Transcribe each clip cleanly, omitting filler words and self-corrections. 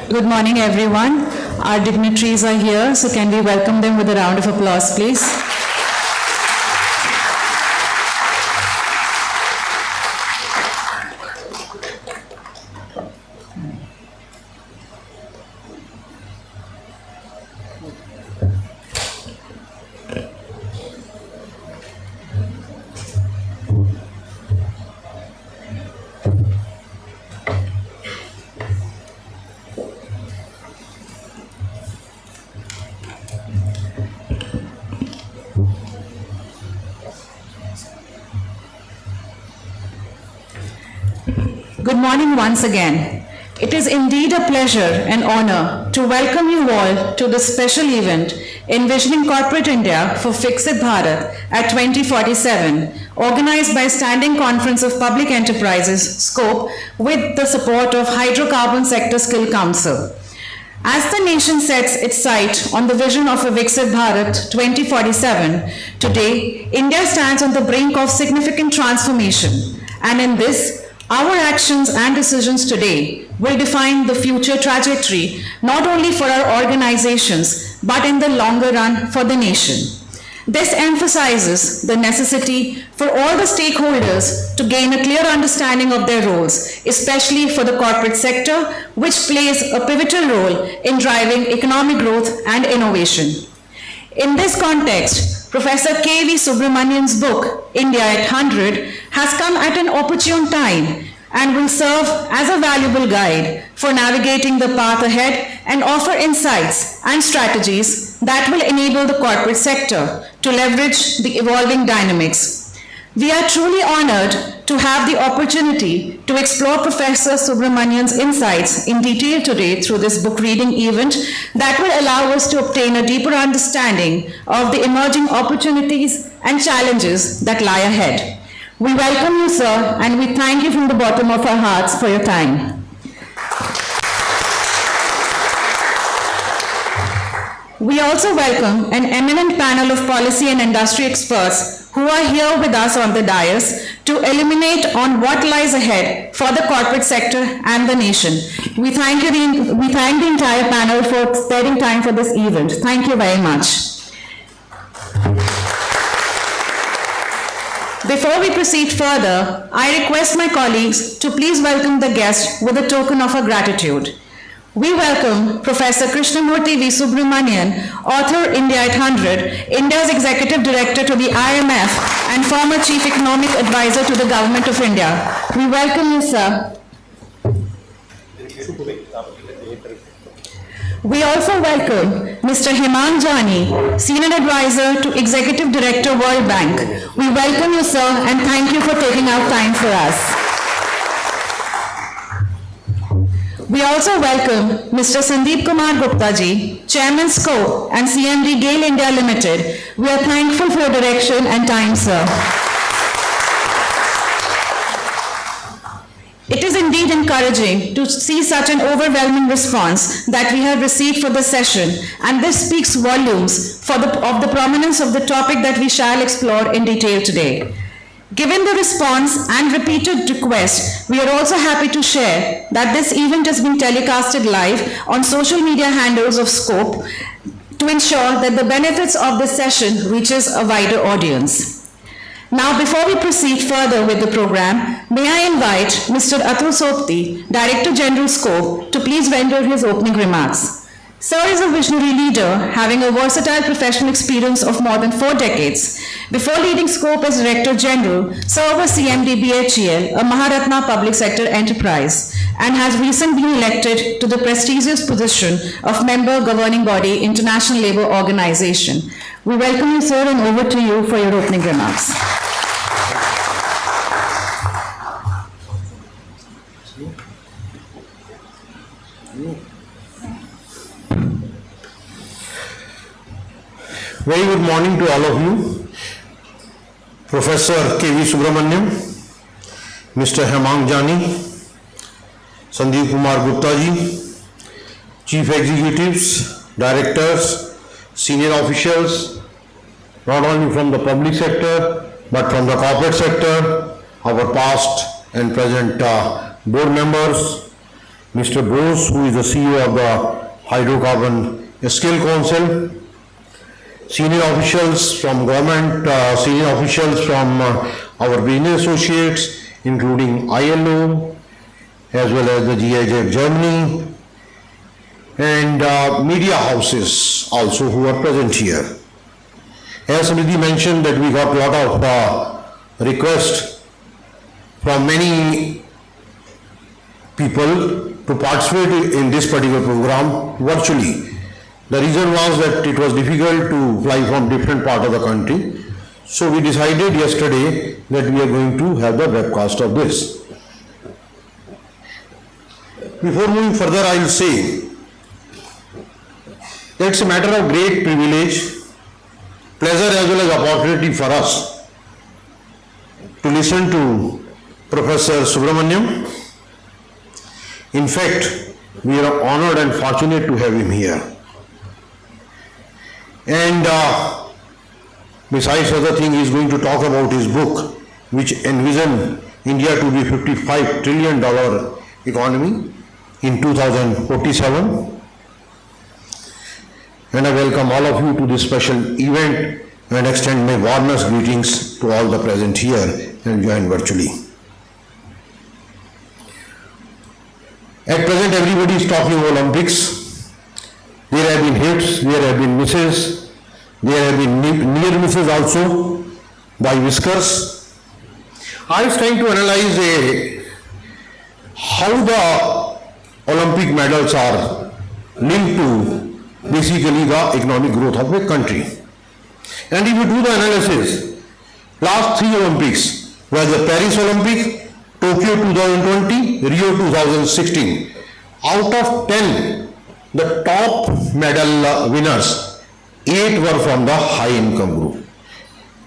Good morning, everyone. Our dignitaries are here, so can we welcome them with a round of applause, please? Good morning once again. It is indeed a pleasure and honor to welcome you all to this special event, Envisioning Corporate India for Viksit Bharat at 2047, organized by Standing Conference of Public Enterprises, SCOPE, with the support of Hydrocarbon Sector Skill Council. As the nation sets its sight on the vision of a Viksit Bharat 2047, today, India stands on the brink of significant transformation. And in this, our actions and decisions today will define the future trajectory, not only for our organizations, but in the longer run for the nation. This emphasizes the necessity for all the stakeholders to gain a clear understanding of their roles, especially for the corporate sector, which plays a pivotal role in driving economic growth and innovation. In this context, Professor K.V. Subramanian's book, India at 100, has come at an opportune time and will serve as a valuable guide for navigating the path ahead and offer insights and strategies that will enable the corporate sector to leverage the evolving dynamics. We are truly honored to have the opportunity to explore Professor Subramanian's insights in detail today through this book reading event that will allow us to obtain a deeper understanding of the emerging opportunities and challenges that lie ahead. We welcome you, sir, and we thank you from the bottom of our hearts for your time. We also welcome an eminent panel of policy and industry experts who are here with us on the dais to illuminate on what lies ahead for the corporate sector and the nation. We thank the entire panel for sparing time for this event. Thank you very much. Before we proceed further, I request my colleagues to please welcome the guest with a token of our gratitude. We welcome Professor Krishnamurthy V. Subramanian, author India at 100, India's Executive Director to the IMF and former Chief Economic Advisor to the Government of India. We welcome you, sir. We also welcome Mr. Hemang Jani, Senior Advisor to Executive Director, World Bank. We welcome you, sir, and thank you for taking out time for us. We also welcome Mr. Sandeep Kumar Gupta ji, Chairman SCO and CMD GAIL India Limited. We are thankful for your direction and time, sir. It is indeed encouraging to see such an overwhelming response that we have received for the session, and this speaks volumes of the prominence of the topic that we shall explore in detail today. Given the response and repeated requests, we are also happy to share that this event has been telecasted live on social media handles of SCOPE to ensure that the benefits of this session reaches a wider audience. Now, before we proceed further with the program, may I invite Mr. Atul Sopti, Director General SCOPE, to please render his opening remarks. Sir is a visionary leader, having a versatile professional experience of more than 4 decades. Before leading SCOPE as Director General, Sir was CMD BHEL, a Maharatna public sector enterprise, and has recently been elected to the prestigious position of Member Governing Body, International Labour Organization. We welcome you, sir, and over to you for your opening remarks. Very good morning to all of you. Professor K.V. Subramanian, Mr. Hemang Jani, Sandeep Kumar Gupta ji, Chief Executives, Directors, Senior Officials, not only from the public sector, but from the corporate sector, our past and present board members, Mr. Bose, who is the CEO of the Hydrocarbon Skill Council, senior officials from government, senior officials from our business associates, including ILO, as well as the GIZ Germany, and media houses also who are present here. As Nidhi mentioned that we got a lot of requests from many people to participate in this particular program virtually. The reason was that it was difficult to fly from different part of the country. So we decided yesterday that we are going to have the webcast of this. Before moving further, I will say that it's a matter of great privilege, pleasure as well as opportunity for us to listen to Professor Subramaniam. In fact, we are honored and fortunate to have him here. And besides other things, he is going to talk about his book, which envisions India to be $55 trillion economy in 2047. And I welcome all of you to this special event and extend my warmest greetings to all the present here and join virtually. At present, everybody is talking Olympics. There have been hits, there have been misses, there have been near misses also by whiskers. I was trying to analyze how the Olympic medals are linked to basically the economic growth of a country. And if you do the analysis, last 3 Olympics were the Paris Olympic, Tokyo 2020, Rio 2016. Out of 10, the top medal winners, 8 were from the high income group.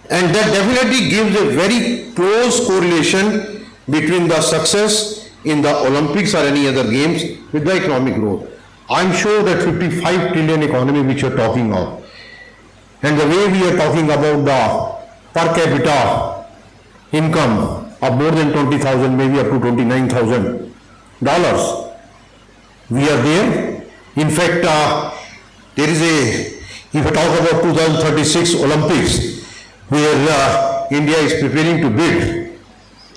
And that definitely gives a very close correlation between the success in the Olympics or any other games with the economic growth. I'm sure that 55 trillion economy which you're talking of, and the way we are talking about the per capita income of more than 20,000, maybe up to $29,000. We are there. In fact, there is if you talk about 2036 Olympics, where India is preparing to bid,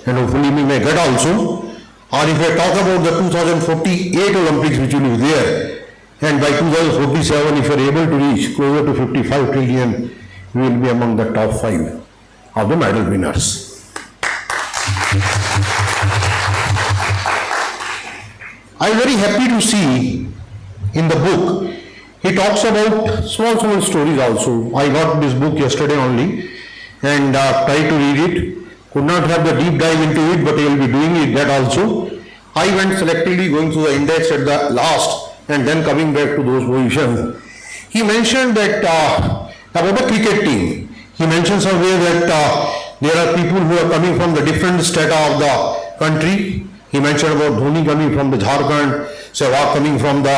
and hopefully we may get also, or if I talk about the 2048 Olympics which will be there, and by 2047 if you are able to reach closer to 55 trillion, we will be among the top 5 of the medal winners. I am very happy to see in the book, he talks about small stories also. I got this book yesterday only and tried to read it. Could not have the deep dive into it, but I will be doing it that also. I went selectively going through the index at the last and then coming back to those positions. He mentioned that about the cricket team. He mentioned somewhere that there are people who are coming from the different strata of the country. He mentioned about Dhoni coming from the Jharkhand, Sehwag coming from the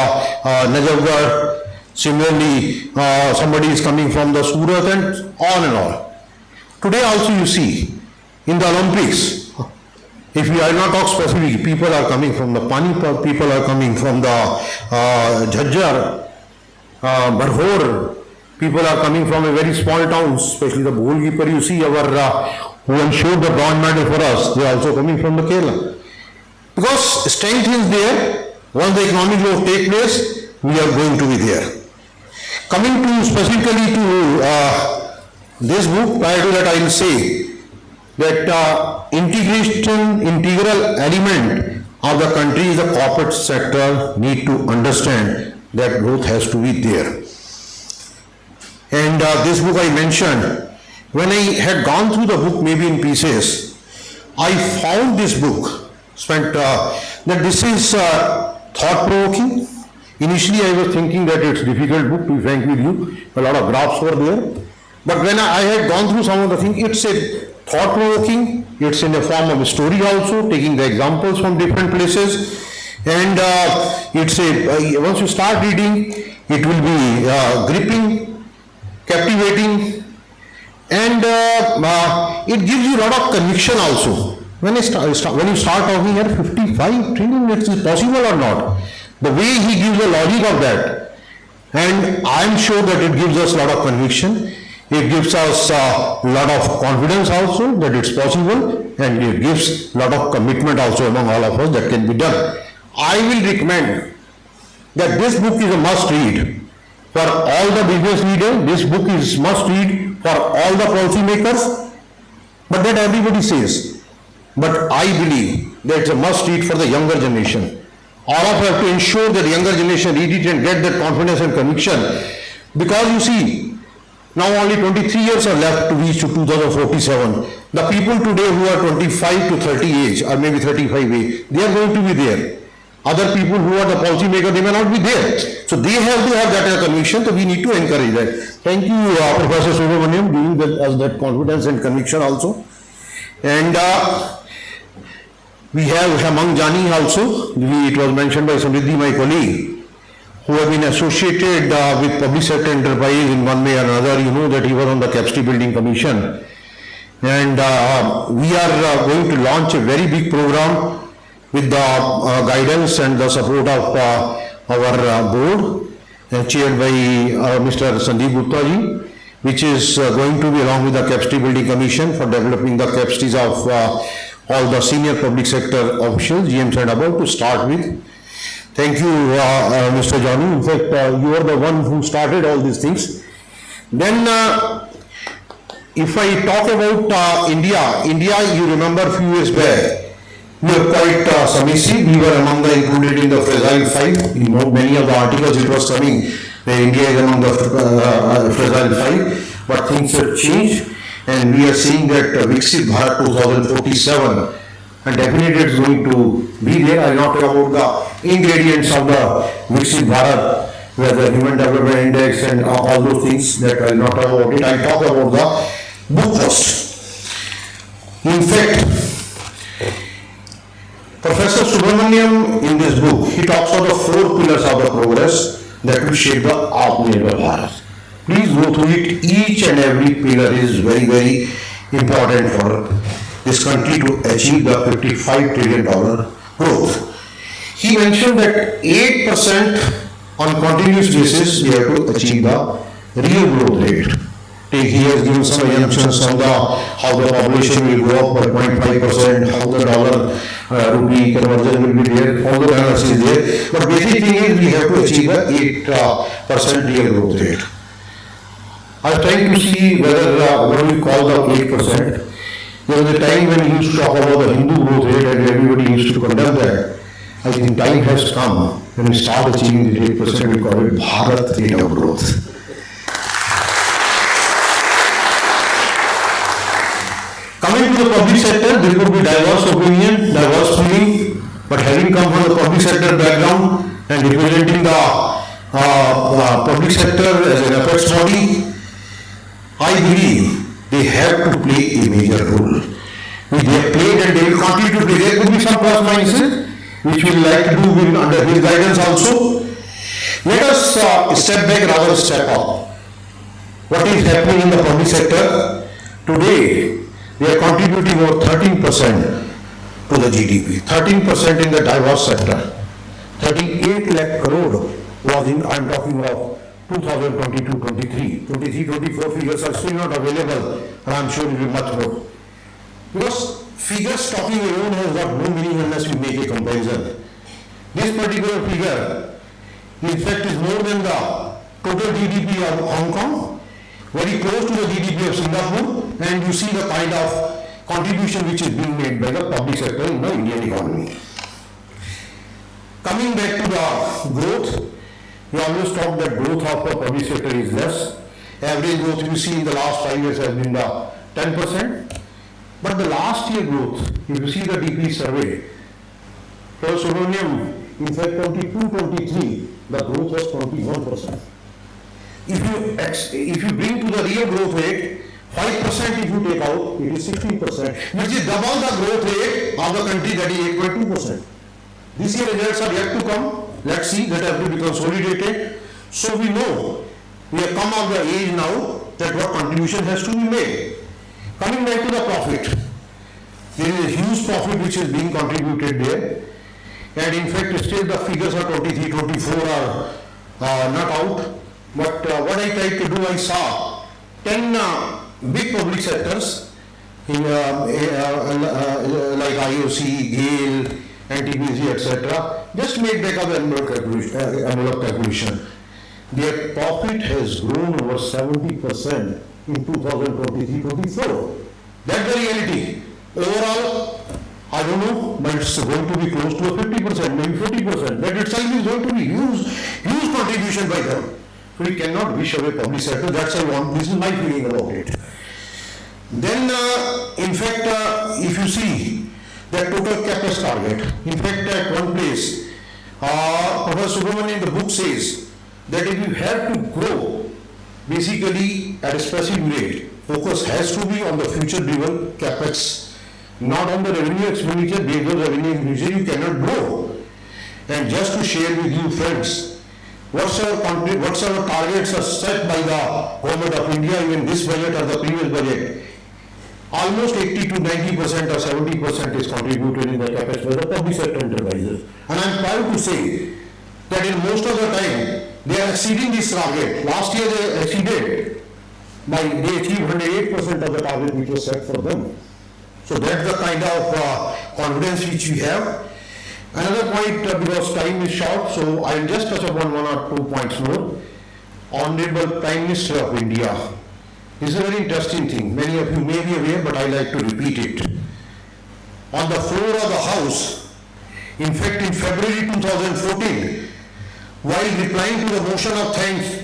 Najafgarh. Similarly, somebody is coming from the Surat and on and on. Today also you see, in the Olympics, if we are not talk specific, people are coming from the Panipat, people are coming from the Jhajjar, Barhor, people are coming from a very small towns, especially the goalkeeper you see, our who ensured the bronze medal for us, they are also coming from the Kerala. Because strength is there, once the economic growth take place, we are going to be there. Coming to specifically to this book, prior to that I will say that integral element of the country is the corporate sector need to understand that growth has to be there. And this book I mentioned, when I had gone through the book maybe in pieces, I found this book, that this is thought-provoking. Initially I was thinking that it's a difficult book, to be frank with you, a lot of graphs were there. But when I had gone through some of the things, it's a thought-provoking, it's in the form of a story also, taking the examples from different places. And it's once you start reading, it will be gripping, captivating, and it gives you a lot of conviction also. When you start talking here, 55 trillion, it is possible or not? The way he gives the logic of that, and I am sure that it gives us a lot of conviction. It gives us a lot of confidence also that it's possible, and it gives a lot of commitment also among all of us that can be done. I will recommend that this book is a must read for all the business leaders. This book is must read for all the policy makers, but that everybody says. But I believe that it's a must read for the younger generation. All of us have to ensure that the younger generation read it and get that confidence and conviction. Because you see, now only 23 years are left to reach to 2047. The people today who are 25 to 30 age, or maybe 35 age, they are going to be there. Other people who are the policy maker, they may not be there. So they have to have that conviction, so we need to encourage that. Thank you, Professor Subramaniam, giving us that confidence and conviction also. And we have Hemang Jani also. It was mentioned by Samriddhi, my colleague, who have been associated with public sector enterprise in one way or another. You know that he was on the Capacity Building Commission. And we are going to launch a very big program with the guidance and the support of our board, chaired by Mr. Sandeep Gupta ji, which is going to be along with the Capacity Building Commission for developing the capacities of all the senior public sector officials, GMs and above, to start with. Thank you, Mr. Johnny. In fact, you are the one who started all these things. Then, if I talk about India, you remember a few years back, we were quite submissive. We were among the included in the fragile five. In many of the articles it was coming that India is among the fragile five, but things have changed, and we are seeing that Viksit Bharat 2047, and definitely it's going to be there. I will not talk about the ingredients of the Viksit Bharat, where the Human Development Index and all those things, that I will not talk about it. I will talk about the book first. In fact, Professor Subramaniam in this book, he talks about the 4 pillars of the progress that will shape the Atmanirbhar Bharat. Please go through it. Each and every pillar is very, very important for this country to achieve the $55 trillion growth. He mentioned that 8% on continuous basis we have to achieve the real growth rate. He has given some assumptions on how the population will go up by 0.5%, how the dollar rupee conversion will be there, all the analysis is there. But basic thing is we have to achieve the 8% real growth rate. I was trying to see whether what we call the 8%. There was a time when we used to talk about the Hindu growth rate and everybody used to condemn that. I think time has come when we start achieving the 8%, we call it Bharat rate of growth. Coming to the public sector, there could be diverse opinion, diverse feeling, but having come from the public sector background and representing the public sector as an apex body, I believe they have to play a major role. They have played and they will continue to play. There could be some plus minuses, which we will like to do under his guidance also. Let us step back rather than step up. What is happening in the public sector today? They are contributing over 13% to the GDP, 13% in the diverse sector. 38 lakh crore was in, I am talking of 2022-23. 23-24 figures are still not available, and I am sure it will be much more. Because figures talking alone has got no meaning unless we make a comparison. This particular figure, in fact, is more than the total GDP of Hong Kong, very close to the GDP of Singapore, and you see the kind of contribution which is being made by the public sector in the Indian economy. Coming back to the growth, we always talk that growth of the public sector is less. Average growth you see in the last 5 years has been the 10%. But the last year growth, if you see the DP survey, for Subramaniam, in fact 22-23, the growth was 21%. If you bring to the real growth rate, 5% if you take out, it is 16%, which is double the growth rate of the country, that is 8.2%. This year results are yet to come. Let's see, that have to be consolidated. So we know, we have come of the age now that what contribution has to be made. Coming back to the profit. There is a huge profit which is being contributed there. And in fact, still the figures are 23, 24 are not out. But what I tried to do, I saw 10 big public sectors in like IOC, GAIL, NTPC, etc. Just made back up envelope calculation. Their profit has grown over 70% in 2023-24. That's the reality. Overall, I don't know, but it's going to be close to a 50%, maybe 50%. That itself is going to be huge contribution by them. So we cannot wish away public sector. That's this is my feeling about it. Then, in fact, if you see the total capex target, in fact, at one place, Professor Subramanian in the book says that if you have to grow, basically at a specific rate, focus has to be on the future-driven capex, not on the revenue expenditure. Based on revenue expenditure, you cannot grow. And just to share with you, friends, whatsoever targets are set by the government of India, even this budget or the previous budget, almost 80 to 90% or 70% is contributed in the capex by the public sector enterprises. And I am proud to say that in most of the time, they are exceeding this target. Last year they exceeded, they achieved 108% of the target which was set for them. So that's the kind of confidence which we have. Another point, because time is short, so I will just touch upon one or 2 points more. Honorable Prime Minister of India. This is a very interesting thing. Many of you may be aware, but I like to repeat it. On the floor of the House, in fact in February 2014, while replying to the motion of thanks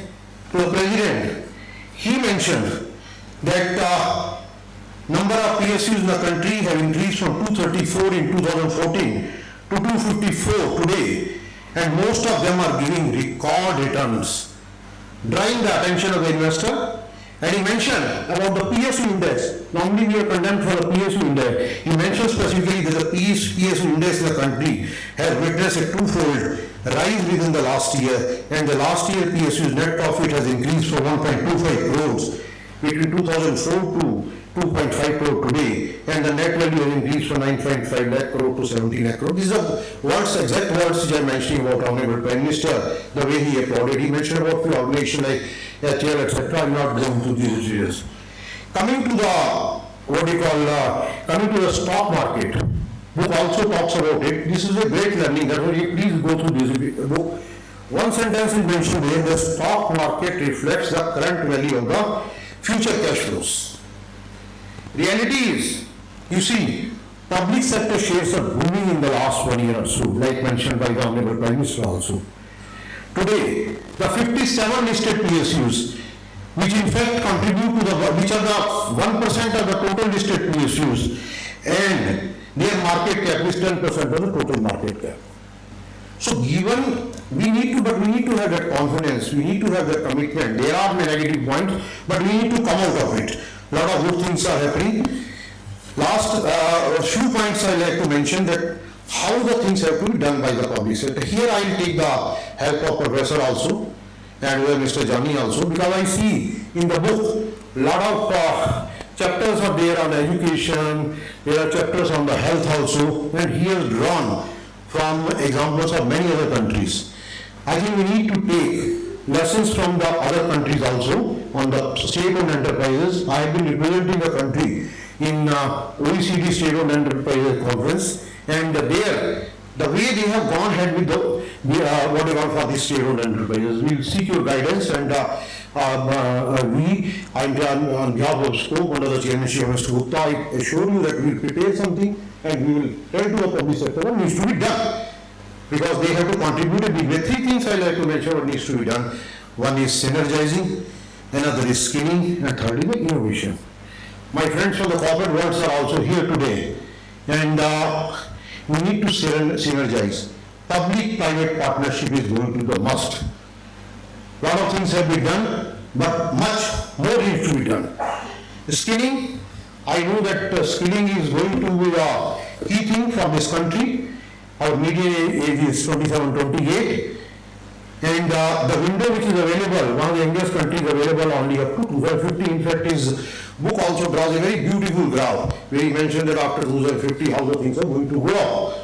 to the President, he mentioned that number of PSUs in the country have increased from 234 in 2014 to 254 today, and most of them are giving record returns, drawing the attention of the investor. And he mentioned about the PSU index. Normally we are condemned for the PSU index. He mentioned specifically that the PSU index in the country has witnessed a twofold rise within the last year, and the last year PSU's net profit has increased from 1.25 crores between 2004 to 2.5 crore today, and the net value has increased from 9.5 lakh crore to 17 lakh crore. These are exact words which I am mentioning about Honorable Prime Minister, the way he applauded. He mentioned about the organization like HL, etc. I am not going through these issues. Coming to the, coming to the stock market, book also talks about it. This is a great learning. Therefore, please go through this book. One sentence is mentioned there: the stock market reflects the current value of the future cash flows. Reality is, you see, public sector shares are booming in the last 1 year or so, like mentioned by the Honorable Prime Minister also. Today, the 57 listed PSUs, which in fact contribute to which are the 1% of the total listed PSUs, and their market cap is 10% of the total market cap. So given, we need to have that confidence, we need to have that commitment. There are negative points, but we need to come out of it. A lot of good things are happening. Last few points I like to mention, that how the things have to be done by the public sector. Here I will take the help of Professor also and Mr. Jani also, because I see in the book a lot of chapters are there on education, there are chapters on the health also, and he has drawn from examples of many other countries. I think we need to take lessons from the other countries also on the state-owned enterprises. I have been representing the country in OECD State-owned Enterprises Conference, and there, the way they have gone ahead with what they want for the state-owned enterprises. We will seek your guidance, and on behalf of Scope, under the chairmanship of Mr. Gupta, I assure you that we will prepare something and we will tell to the public sector what needs to be done, because they have to contribute. There are three things I like to mention what needs to be done. One is synergizing, another is skilling, and third is the innovation. My friends from the corporate world are also here today, and we need to synergize. Public-private partnership is going to be the must. A lot of things have been done, but much more needs to be done. Skilling, I know that skilling is going to be a key thing from this country. Our median age is 27-28. And the window which is available, one of the youngest countries available only up to 2050. In fact, his book also draws a very beautiful graph where he mentioned that after 2050 how the things are going to grow.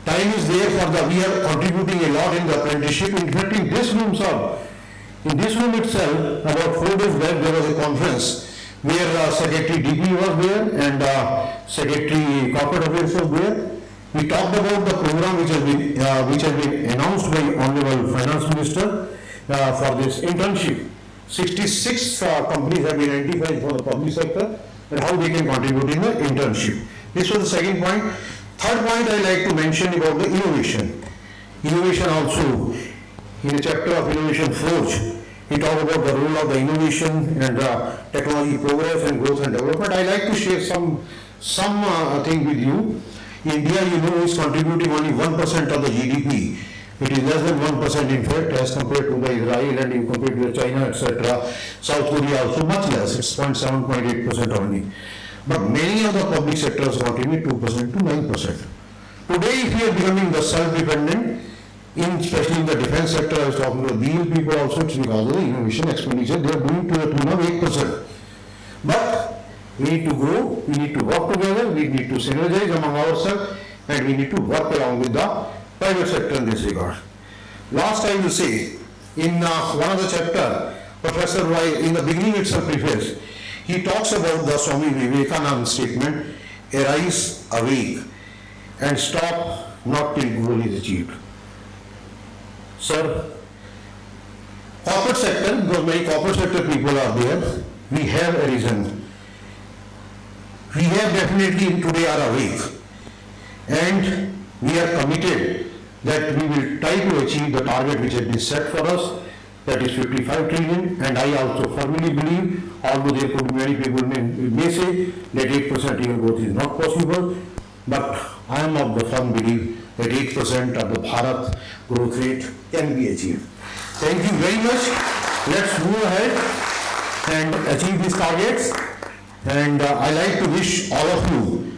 Time is there for we are contributing a lot in the apprenticeship. In fact, in this room, sir, in this room itself, about 4 days back, there was a conference where Secretary DP was there and Secretary Corporate Affairs was there. We talked about the program which has been announced by Honorable Finance Minister for this internship. 66 companies have been identified for the public sector and how they can contribute in the internship. This was the second point. Third point I like to mention about the innovation. Innovation also, in a chapter of Innovation Forge, he talked about the role of the innovation and technology progress and growth and development. I like to share some thing with you. India, you know, is contributing only 1% of the GDP. It is less than 1% in fact as compared to the Israel and you compare to the China, etc. South Korea also much less, it's 0.7, 0.8% only. But many of the public sectors contribute 2% to 9%. Today, if we are becoming the self-dependent, especially in the defense sector, I was talking to the BL people also, it's because of the innovation expenditure, they are doing to the tune of 8%. But we need to grow, we need to work together, we need to synergize among ourselves, and we need to work along with the private sector in this regard. Last I will say, in one of the chapter, Professor Roy, in the beginning itself preface, he talks about the Swami Vivekananda statement, arise, awake, and stop not till goal is achieved. Sir, corporate sector, because many corporate sector people are there, we have arisen. We have definitely today are awake and we are committed that we will try to achieve the target which has been set for us, that is 55 trillion, and I also firmly believe, although there could be many people may say that 8% year growth is not possible, but I am of the firm belief that 8% of the Bharat growth rate can be achieved. Thank you very much. Let's move ahead and achieve these targets. And I like to wish all of you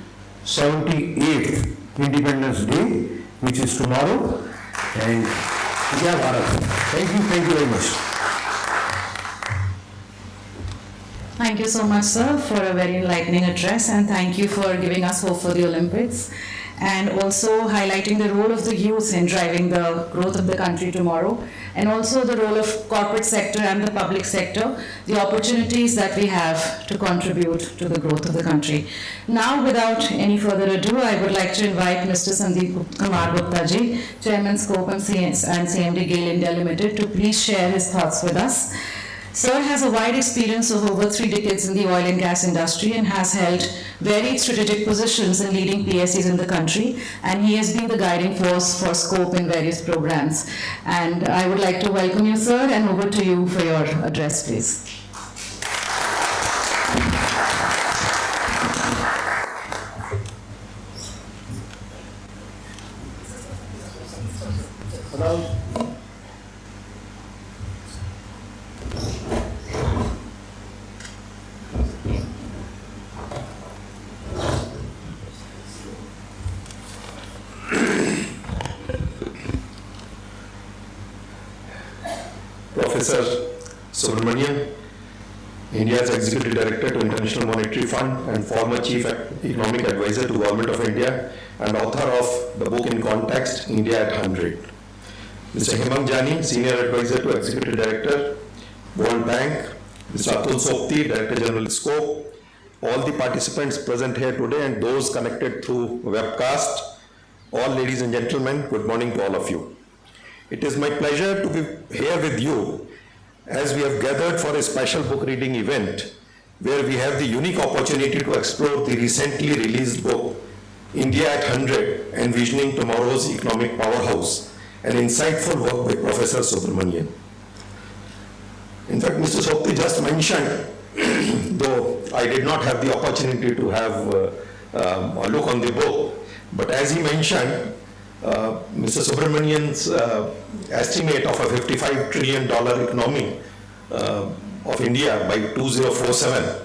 78th Independence Day, which is tomorrow. And Jai Bharat. Thank you very much. Thank you so much, sir, for a very enlightening address, and thank you for giving us hope for the Olympics and also highlighting the role of the youth in driving the growth of the country tomorrow, and also the role of corporate sector and the public sector, the opportunities that we have to contribute to the growth of the country. Now, without any further ado, I would like to invite Mr. Sandeep Kumar Gupta ji, Chairman Scope and CMD GAIL India Limited, to please share his thoughts with us. Sir has a wide experience of over 3 decades in the oil and gas industry and has held varied strategic positions in leading PSCs in the country, and he has been the guiding force for Scope in various programs. And I would like to welcome you, sir, and over to you for your address, please. Professor Subramanian, India's Executive Director to International Monetary Fund and former Chief Economic Advisor to Government of India and author of the book In Context, India at 100. Mr. Hemang Jani, Senior Advisor to Executive Director, World Bank, Mr. Atul Sopti, Director General Scope, all the participants present here today and those connected through webcast, all ladies and gentlemen, good morning to all of you. It is my pleasure to be here with you as we have gathered for a special book reading event where we have the unique opportunity to explore the recently released book, India at 100, Envisioning Tomorrow's Economic Powerhouse, an insightful work by Professor Subramanian. In fact, Mr. Sopti just mentioned, though I did not have the opportunity to have a look on the book, but as he mentioned, Mr. Subramanian's estimate of a $55 trillion economy of India by 2047.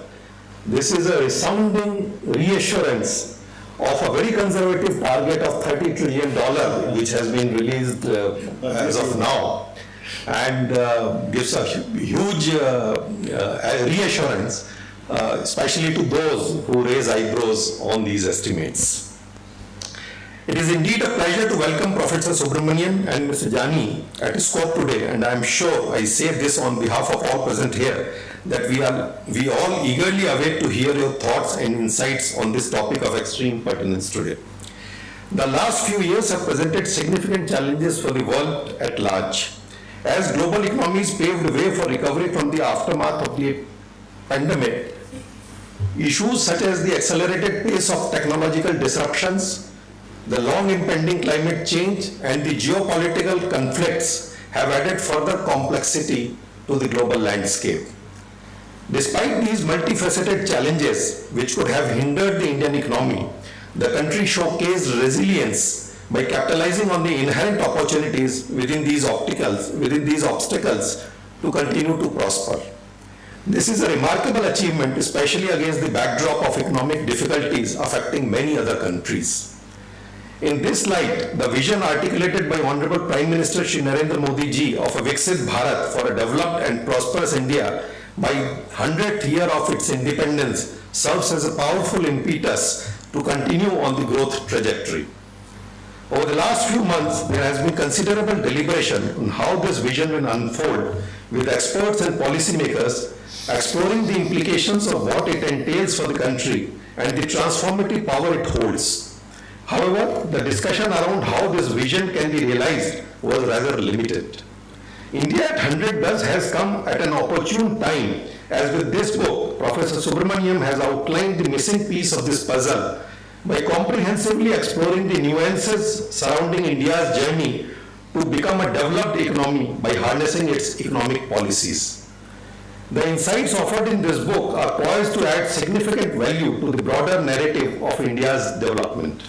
This is a resounding reassurance of a very conservative target of $30 trillion, which has been released as of now, and gives a huge reassurance, especially to those who raise eyebrows on these estimates. It is indeed a pleasure to welcome Professor Subramanian and Mr. Jani at SCOPE today, and I am sure I say this on behalf of all present here, that we all eagerly await to hear your thoughts and insights on this topic of extreme pertinence today. The last few years have presented significant challenges for the world at large. As global economies paved the way for recovery from the aftermath of the pandemic, issues such as the accelerated pace of technological disruptions, the long impending climate change, and the geopolitical conflicts have added further complexity to the global landscape. Despite these multifaceted challenges, which could have hindered the Indian economy, the country showcased resilience by capitalizing on the inherent opportunities within these obstacles to continue to prosper. This is a remarkable achievement, especially against the backdrop of economic difficulties affecting many other countries. In this light, the vision articulated by Honorable Prime Minister Shri Narendra Modi ji of a Viksit Bharat for a developed and prosperous India by 100th year of its independence serves as a powerful impetus to continue on the growth trajectory. Over the last few months, there has been considerable deliberation on how this vision will unfold, with experts and policymakers exploring the implications of what it entails for the country and the transformative power it holds. However, the discussion around how this vision can be realized was rather limited. India at 100 thus has come at an opportune time, as with this book, Professor Subramanian has outlined the missing piece of this puzzle by comprehensively exploring the nuances surrounding India's journey to become a developed economy by harnessing its economic policies. The insights offered in this book are poised to add significant value to the broader narrative of India's development.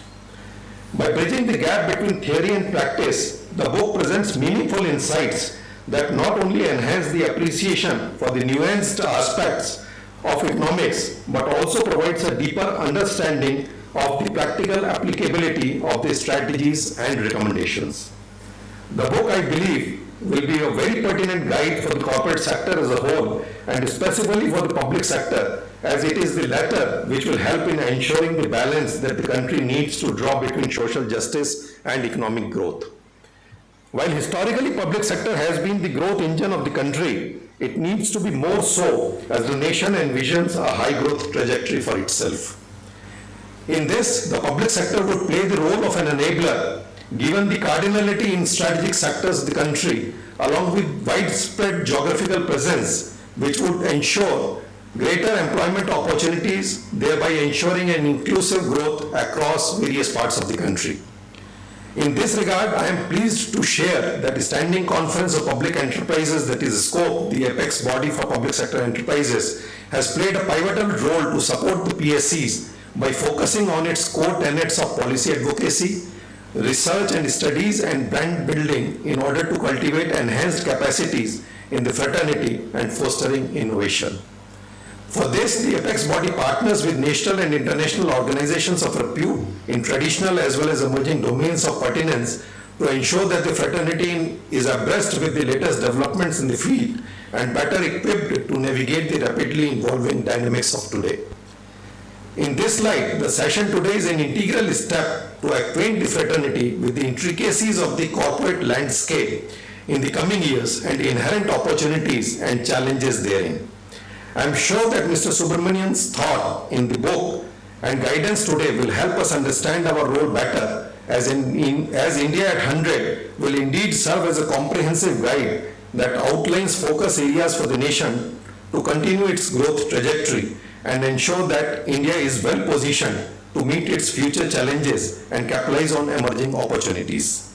By bridging the gap between theory and practice, the book presents meaningful insights that not only enhance the appreciation for the nuanced aspects of economics, but also provides a deeper understanding of the practical applicability of the strategies and recommendations. The book, I believe, will be a very pertinent guide for the corporate sector as a whole, and especially for the public sector, as it is the latter which will help in ensuring the balance that the country needs to draw between social justice and economic growth. While historically public sector has been the growth engine of the country, it needs to be more so as the nation envisions a high growth trajectory for itself. In this, the public sector would play the role of an enabler, given the cardinality in strategic sectors of the country, along with widespread geographical presence, which would ensure greater employment opportunities, thereby ensuring an inclusive growth across various parts of the country. In this regard, I am pleased to share that the Standing Conference of Public Enterprises, that is SCOPE, the apex body for public sector enterprises, has played a pivotal role to support the PSCs by focusing on its core tenets of policy advocacy, research and studies, and brand building in order to cultivate enhanced capacities in the fraternity and fostering innovation. For this, the apex body partners with national and international organizations of repute in traditional as well as emerging domains of pertinence to ensure that the fraternity is abreast with the latest developments in the field and better equipped to navigate the rapidly evolving dynamics of today. In this light, the session today is an integral step to acquaint the fraternity with the intricacies of the corporate landscape in the coming years and the inherent opportunities and challenges therein. I am sure that Mr. Subramanian's thought in the book and guidance today will help us understand our role better, as India at 100 will indeed serve as a comprehensive guide that outlines focus areas for the nation to continue its growth trajectory and ensure that India is well positioned to meet its future challenges and capitalize on emerging opportunities.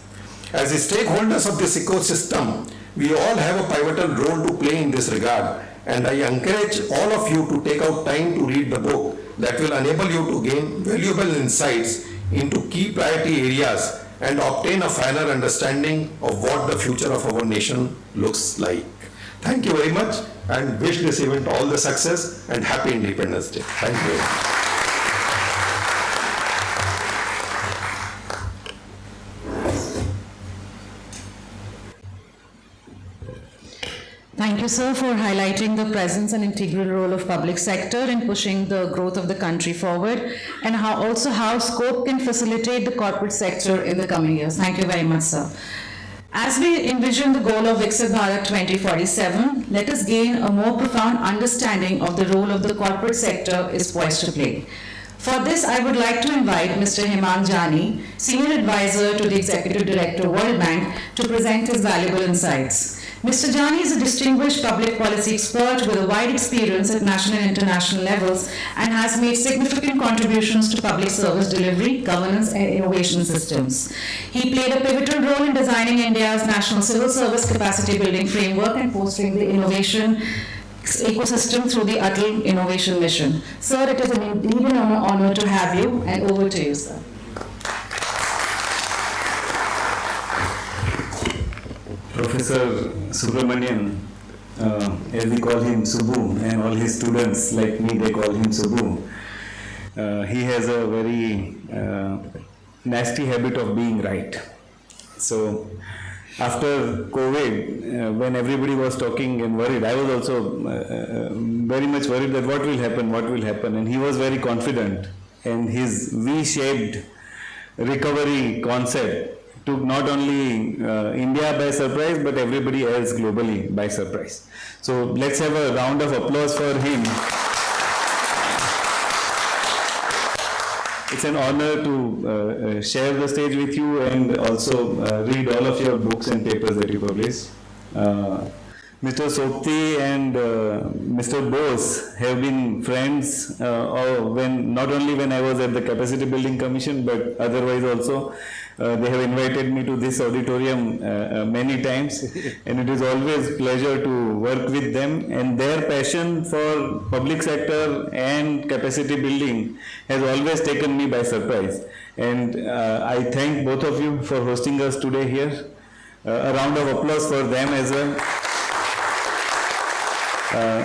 As the stakeholders of this ecosystem, we all have a pivotal role to play in this regard, and I encourage all of you to take out time to read the book that will enable you to gain valuable insights into key priority areas and obtain a finer understanding of what the future of our nation looks like. Thank you very much, and wish this event all the success and happy Independence Day. Thank you. Thank you, sir, for highlighting the presence and integral role of public sector in pushing the growth of the country forward, and how scope can facilitate the corporate sector in the coming years. Thank you very much, sir. As we envision the goal of Viksit Bharat 2047, let us gain a more profound understanding of the role of the corporate sector is poised to play. For this, I would like to invite Mr. Hemang Jani, Senior Advisor to the Executive Director, World Bank, to present his valuable insights. Mr. Jani is a distinguished public policy expert with a wide experience at national and international levels and has made significant contributions to public service delivery, governance, and innovation systems. He played a pivotal role in designing India's national civil service capacity building framework and fostering the innovation ecosystem through the Atal Innovation Mission. Sir, it is indeed an honor to have you, and over to you, sir. Professor Subramanian, as we call him Subbu, and all his students like me, they call him Subbu. He has a very nasty habit of being right. So after COVID, when everybody was talking and worried, I was also very much worried that what will happen, and he was very confident, and his V-shaped recovery concept took not only India by surprise, but everybody else globally by surprise. So let's have a round of applause for him. It's an honor to share the stage with you and also read all of your books and papers that you publish. Mr. Sokti and Mr. Bose have been friends not only when I was at the Capacity Building Commission, but otherwise also. They have invited me to this auditorium many times, and it is always pleasure to work with them, and their passion for public sector and capacity building has always taken me by surprise. And I thank both of you for hosting us today here. A round of applause for them as well.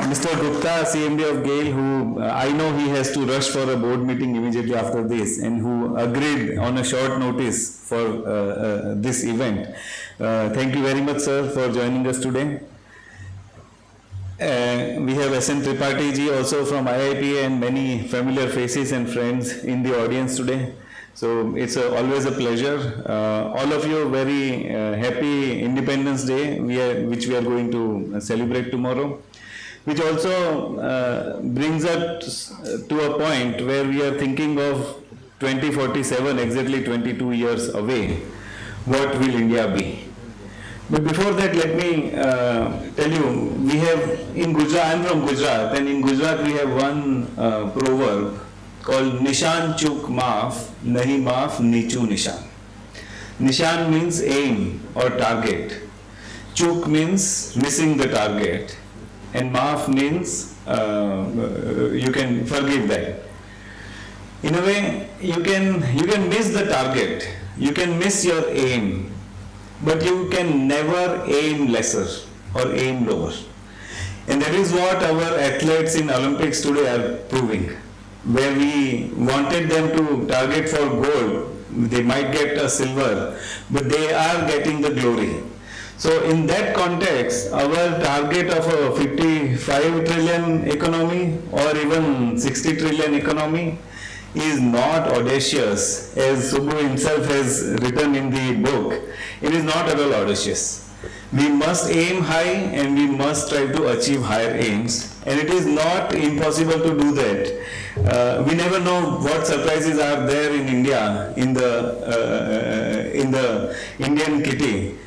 Mr. Gupta, CMD of GAIL, who I know he has to rush for a board meeting immediately after this, and who agreed on a short notice for this event. Thank you very much, sir, for joining us today. We have SN Tripathi ji also from IIP and many familiar faces and friends in the audience today. So it's always a pleasure. All of you very happy Independence Day, which we are going to celebrate tomorrow. Which also brings us to a point where we are thinking of 2047, exactly 22 years away. What will India be? But before that, let me tell you, we have in Gujarat, I am from Gujarat, and in Gujarat we have one proverb called Nishan Chuk Maaf, Nahi Maaf Nichu Nishan. Nishan means aim or target. Chuk means missing the target. And maaf means you can forgive that. In a way, you can miss the target, you can miss your aim, but you can never aim lesser or aim lower. And that is what our athletes in Olympics today are proving. Where we wanted them to target for gold, they might get a silver, but they are getting the glory. So in that context, our target of a 55 trillion economy or even 60 trillion economy is not audacious, as Subbu himself has written in the book. It is not at all audacious. We must aim high and we must try to achieve higher aims, and it is not impossible to do that. We never know what surprises are there in India, in the Indian kitty.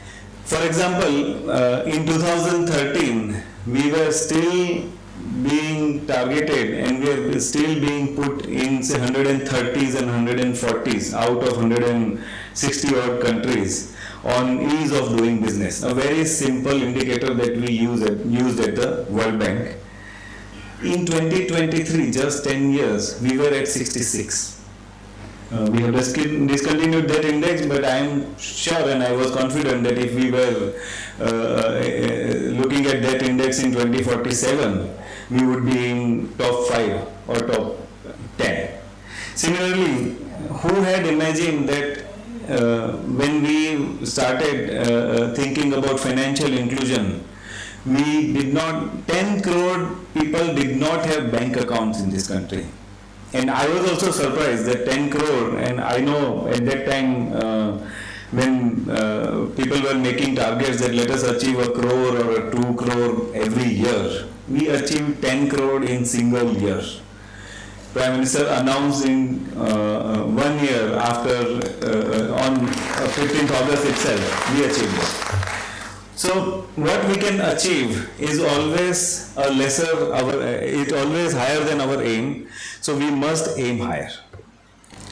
For example, in 2013, we were still being targeted and we are still being put in say 130s and 140s out of 160 odd countries on ease of doing business. A very simple indicator that we used at the World Bank. In 2023, just 10 years, we were at 66. We have discontinued that index, but I am sure and I was confident that if we were looking at that index in 2047, we would be in top 5 or top 10. Similarly, who had imagined that when we started thinking about financial inclusion, we did not, 10 crore people did not have bank accounts in this country. And I was also surprised that 10 crore, and I know at that time when people were making targets that let us achieve a crore or a 2 crore every year, we achieved 10 crore in single year. Prime Minister announced in 1 year after on 15th August itself, we achieved it. So what we can achieve is always a lesser, it always higher than our aim. So we must aim higher.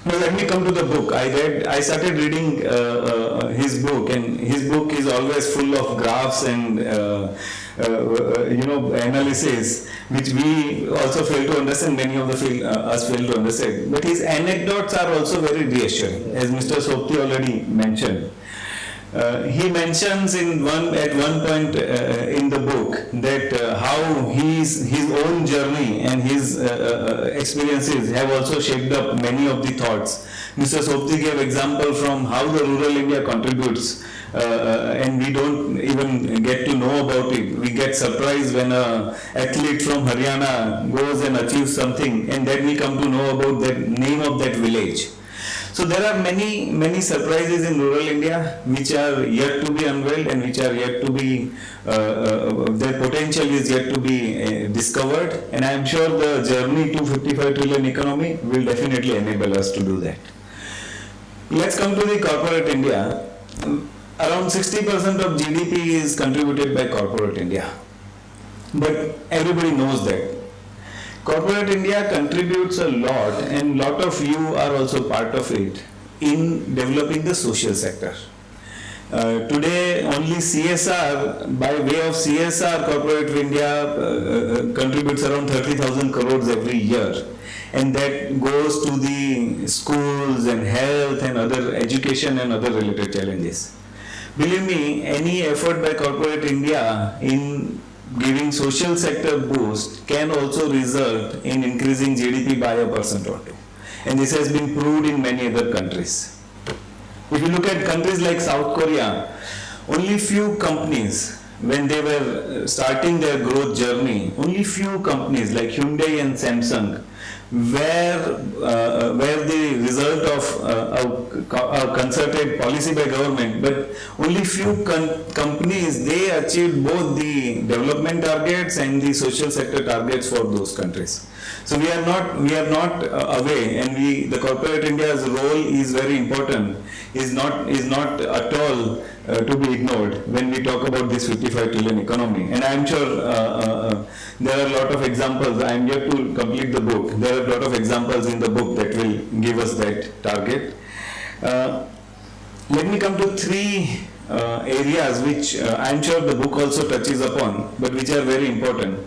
Now let me come to the book. I started reading his book, and his book is always full of graphs and analysis, which we also fail to understand. Many of us fail to understand. But his anecdotes are also very reassuring, as Mr. Sopti already mentioned. He mentions at one point in the book that how his own journey and his experiences have also shaped up many of the thoughts. Mr. Sopti gave example from how the rural India contributes, and we don't even get to know about it. We get surprised when an athlete from Haryana goes and achieves something, and then we come to know about the name of that village. So there are many surprises in rural India which are yet to be unveiled and which are yet to be, their potential is yet to be discovered, and I am sure the journey to 55 trillion economy will definitely enable us to do that. Let's come to the corporate India. Around 60% of GDP is contributed by corporate India, but everybody knows that. Corporate India contributes a lot, and lot of you are also part of it in developing the social sector. Today only CSR, by way of CSR, corporate India contributes around 30,000 crores every year, and that goes to the schools and health and other education and other related challenges. Believe me, any effort by corporate India in giving social sector boost can also result in increasing GDP by 1% or 2%. And this has been proved in many other countries. If you look at countries like South Korea, only few companies, when they were starting their growth journey, only few companies like Hyundai and Samsung were the result of a concerted policy by government, but only few companies, they achieved both the development targets and the social sector targets for those countries. So we are not away, and the corporate India's role is very important, is not at all to be ignored when we talk about this 55 trillion economy. And I am sure there are a lot of examples. I am yet to complete the book. There are a lot of examples in the book that will give us that target. Let me come to three areas which I am sure the book also touches upon, but which are very important.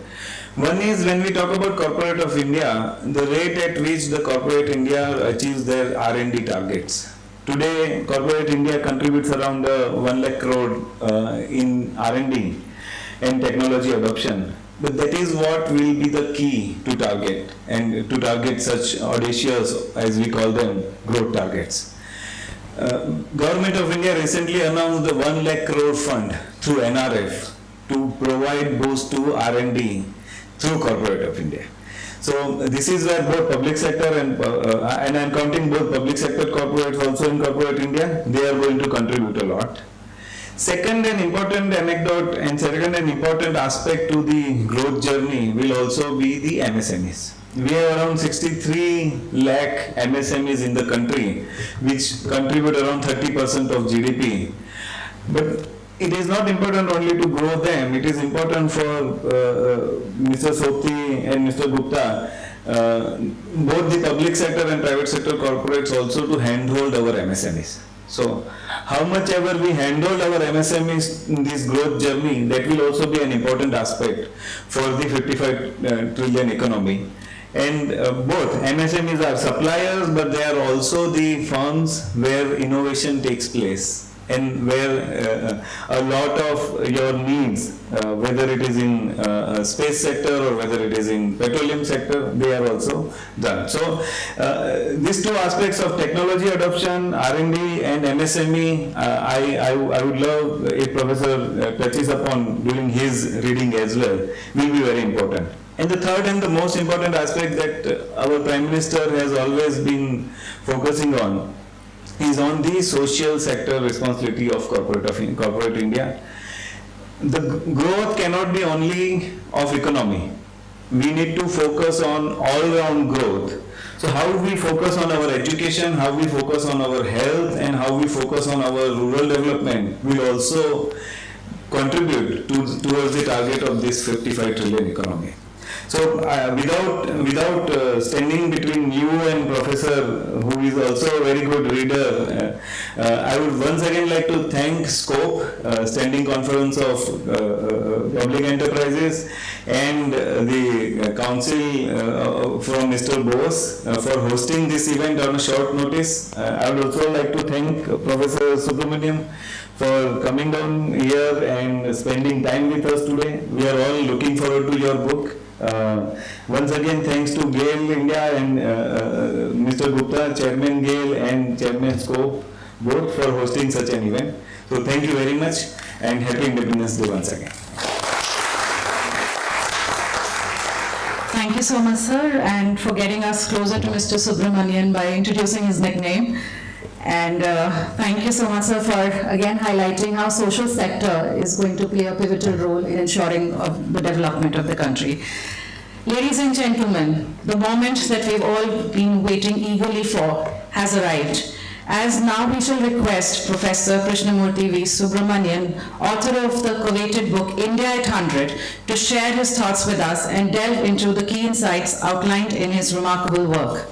One is, when we talk about corporate of India, the rate at which the corporate India achieves their R&D targets. Today, corporate India contributes around 1 lakh crore in R&D and technology adoption. But that is what will be the key to target, and to target such audacious, as we call them, growth targets. Government of India recently announced the 1 lakh crore fund through NRF to provide boost to R&D through corporate of India. So this is where both public sector and I am counting both public sector corporates also in corporate India, they are going to contribute a lot. Second and important anecdote and second and important aspect to the growth journey will also be the MSMEs. We have around 63 lakh MSMEs in the country, which contribute around 30% of GDP. But it is not important only to grow them, it is important for Mr. Sopti and Mr. Gupta, both the public sector and private sector corporates also to handhold our MSMEs. So, how much ever we handhold our MSMEs in this growth journey, that will also be an important aspect for the 55 trillion economy. And both MSMEs are suppliers, but they are also the firms where innovation takes place. and where a lot of your needs, whether it is in space sector or whether it is in petroleum sector, they are also done. So these two aspects of technology adoption, R&D and MSME, I would love if Professor touches upon during his reading as well, will be very important. And the third and the most important aspect that our Prime Minister has always been focusing on is on the social sector responsibility of corporate India. The growth cannot be only of economy. We need to focus on all-round growth. So how we focus on our education, how we focus on our health, and how we focus on our rural development will also contribute towards the target of this 55 trillion economy. So without standing between you and Professor, who is also a very good reader, I would once again like to thank SCOPE, Standing Conference of Public Enterprises, and the Council from Mr. Bose for hosting this event on a short notice. I would also like to thank Professor Subramaniam for coming down here and spending time with us today. We are all looking forward to your book. Once again, thanks to GAIL India and Mr. Gupta, Chairman GAIL and Chairman SCOPE, both for hosting such an event. So thank you very much and Happy Independence Day once again. Thank you so much, sir, and for getting us closer to Mr. Subramanian by introducing his nickname. And thank you so much, sir, for again highlighting how social sector is going to play a pivotal role in ensuring the development of the country. Ladies and gentlemen, the moment that we've all been waiting eagerly for has arrived. As now we shall request Professor Krishnamurti V. Subramanian, author of the coveted book India at 100, to share his thoughts with us and delve into the key insights outlined in his remarkable work.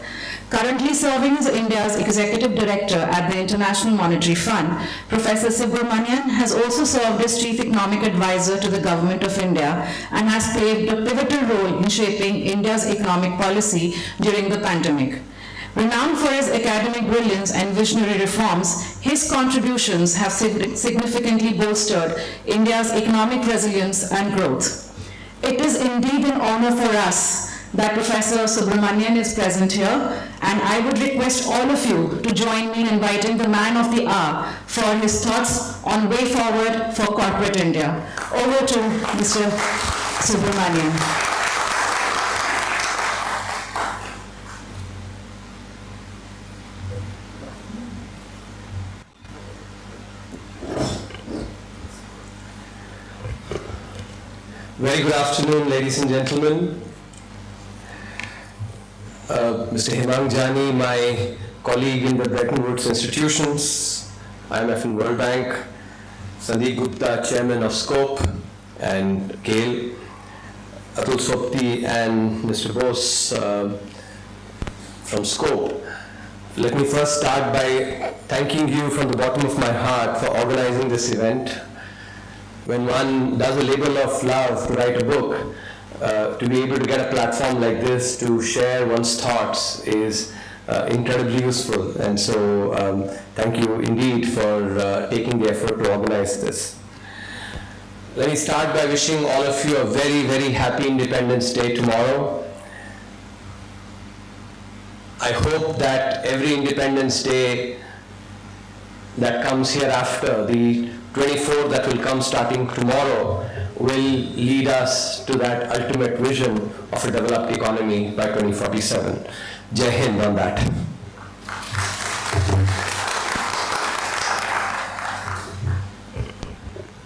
Currently serving as India's Executive Director at the International Monetary Fund, Professor Subramanian has also served as Chief Economic Advisor to the Government of India and has played a pivotal role in shaping India's economic policy during the pandemic. Renowned for his academic brilliance and visionary reforms, his contributions have significantly bolstered India's economic resilience and growth. It is indeed an honor for us that Professor Subramanian is present here, and I would request all of you to join me in inviting the man of the hour for his thoughts on way forward for corporate India. Over to Mr. Subramanian. Very good afternoon, ladies and gentlemen. Mr. Hemang Jani, my colleague in the Bretton Woods institutions, IMF and World Bank, Sandeep Gupta, Chairman of SCOPE and GAIL, Atul Sopti and Mr. Bose from SCOPE. Let me first start by thanking you from the bottom of my heart for organizing this event. When one does a labor of love to write a book, to be able to get a platform like this to share one's thoughts is incredibly useful. And so thank you indeed for taking the effort to organize this. Let me start by wishing all of you a very, very happy Independence Day tomorrow. I hope that every Independence Day that comes hereafter, the 24th that will come starting tomorrow, will lead us to that ultimate vision of a developed economy by 2047. Jai Hind on that.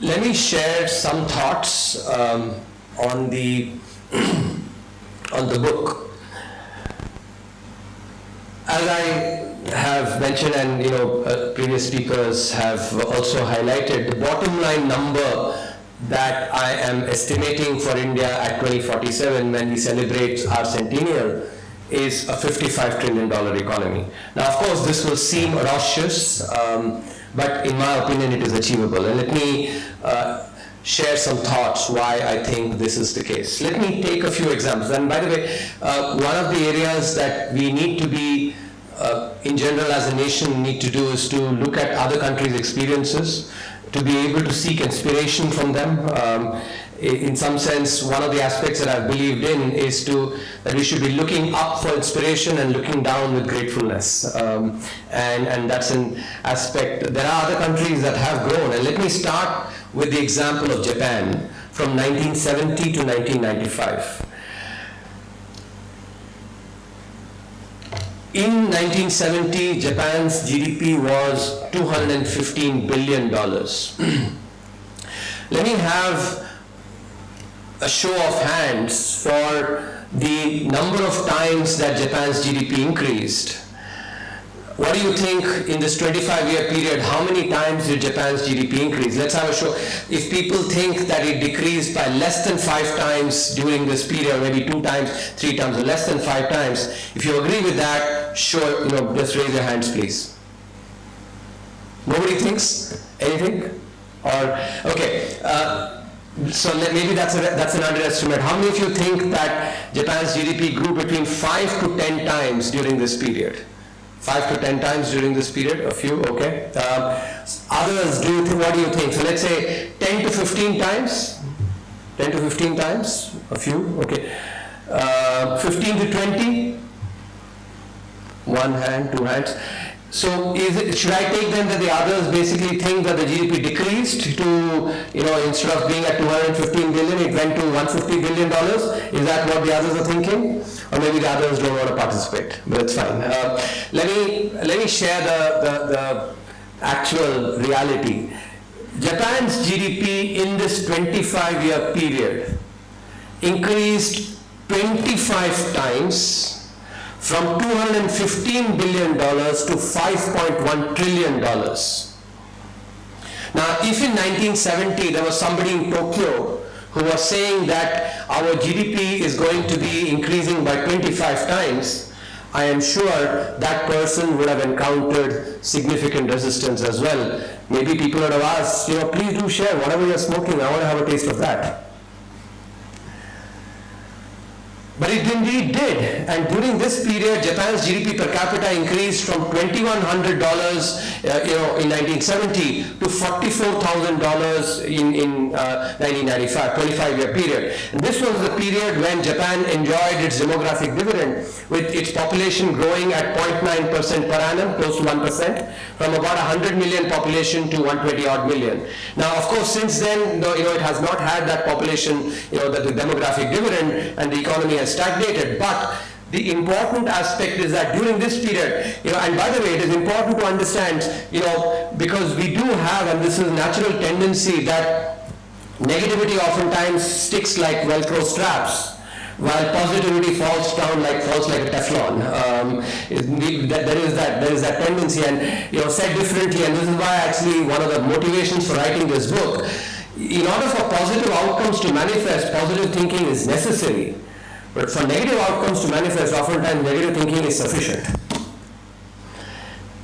Let me share some thoughts on the book. As I have mentioned, and previous speakers have also highlighted, the bottom line number that I am estimating for India at 2047 when we celebrate our centennial is a $55 trillion economy. Now, of course, this will seem audacious, but in my opinion, it is achievable. And let me share some thoughts why I think this is the case. Let me take a few examples. And by the way, one of the areas that we need to be in general as a nation need to do is to look at other countries' experiences, to be able to seek inspiration from them. In some sense, one of the aspects that I've believed in is that we should be looking up for inspiration and looking down with gratefulness. And that's an aspect. There are other countries that have grown. And let me start with the example of Japan from 1970 to 1995. In 1970, Japan's GDP was $215 billion. Let me have a show of hands for the number of times that Japan's GDP increased. What do you think in this 25-year period, how many times did Japan's GDP increase? Let's have a show. If people think that it decreased by less than 5 times during this period, maybe 2 times, 3 times, or less than 5 times, if you agree with that, sure, just raise your hands, please. Nobody thinks anything? Or, okay. So maybe that's an underestimate. How many of you think that Japan's GDP grew between 5 to 10 times during this period? 5 to 10 times during this period? A few, okay. Others, what do you think? So let's say 10 to 15 times? 10 to 15 times? A few, okay. 15 to 20? 1 hand, 2 hands. So should I take them that the others basically think that the GDP decreased to, instead of being at $215 billion, it went to $150 billion? Is that what the others are thinking? Or maybe the others don't want to participate, but it's fine. Let me share the actual reality. Japan's GDP in this 25-year period increased 25 times, from $215 billion to $5.1 trillion. Now, if in 1970 there was somebody in Tokyo who was saying that our GDP is going to be increasing by 25 times, I am sure that person would have encountered significant resistance as well. Maybe people would have asked, please do share whatever you're smoking, I want to have a taste of that. But it indeed did, and during this period, Japan's GDP per capita increased from $2,100, in 1970 to $44,000 in 1995, 25-year period. And this was the period when Japan enjoyed its demographic dividend, with its population growing at 0.9% per annum, close to 1%, from about 100 million population to 120 odd million. Now, of course, since then, it has not had that population, the demographic dividend, and the economy has stagnated. But the important aspect is that during this period, and by the way, it is important to understand, because we do have, and this is a natural tendency, that negativity oftentimes sticks like Velcro straps, while positivity falls like a Teflon. There is that tendency, and said differently, and this is why actually one of the motivations for writing this book, in order for positive outcomes to manifest, positive thinking is necessary. But for negative outcomes to manifest, oftentimes negative thinking is sufficient.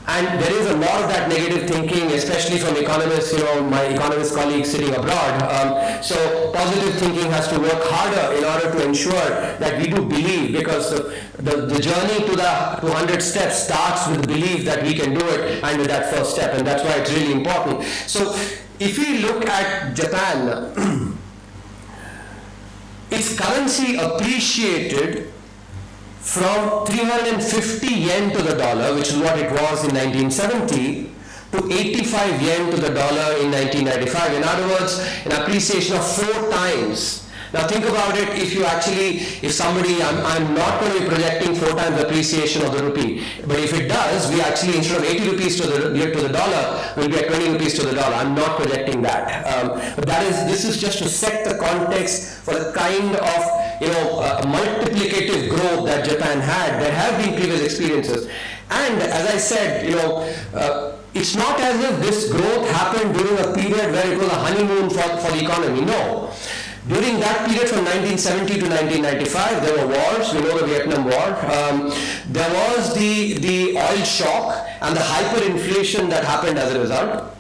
And there is a lot of that negative thinking, especially from economists, my economist colleagues sitting abroad. So positive thinking has to work harder in order to ensure that we do believe, because the journey to the 200 steps starts with the belief that we can do it, and with that first step, and that's why it's really important. So if we look at Japan, its currency appreciated from 350 yen to the dollar, which is what it was in 1970, to 85 yen to the dollar in 1995. In other words, an appreciation of 4 times. Now think about it, if somebody, I'm not going to be projecting 4 times appreciation of the rupee, but if it does, we actually, instead of 80 rupees to the dollar, we'll be at 20 rupees to the dollar. I'm not projecting that. But this is just to set the context for the kind of, multiplicative growth that Japan had. There have been previous experiences. And as I said, it's not as if this growth happened during a period where it was a honeymoon for the economy. No. During that period from 1970 to 1995, there were wars. We know the Vietnam War. There was the oil shock and the hyperinflation that happened as a result.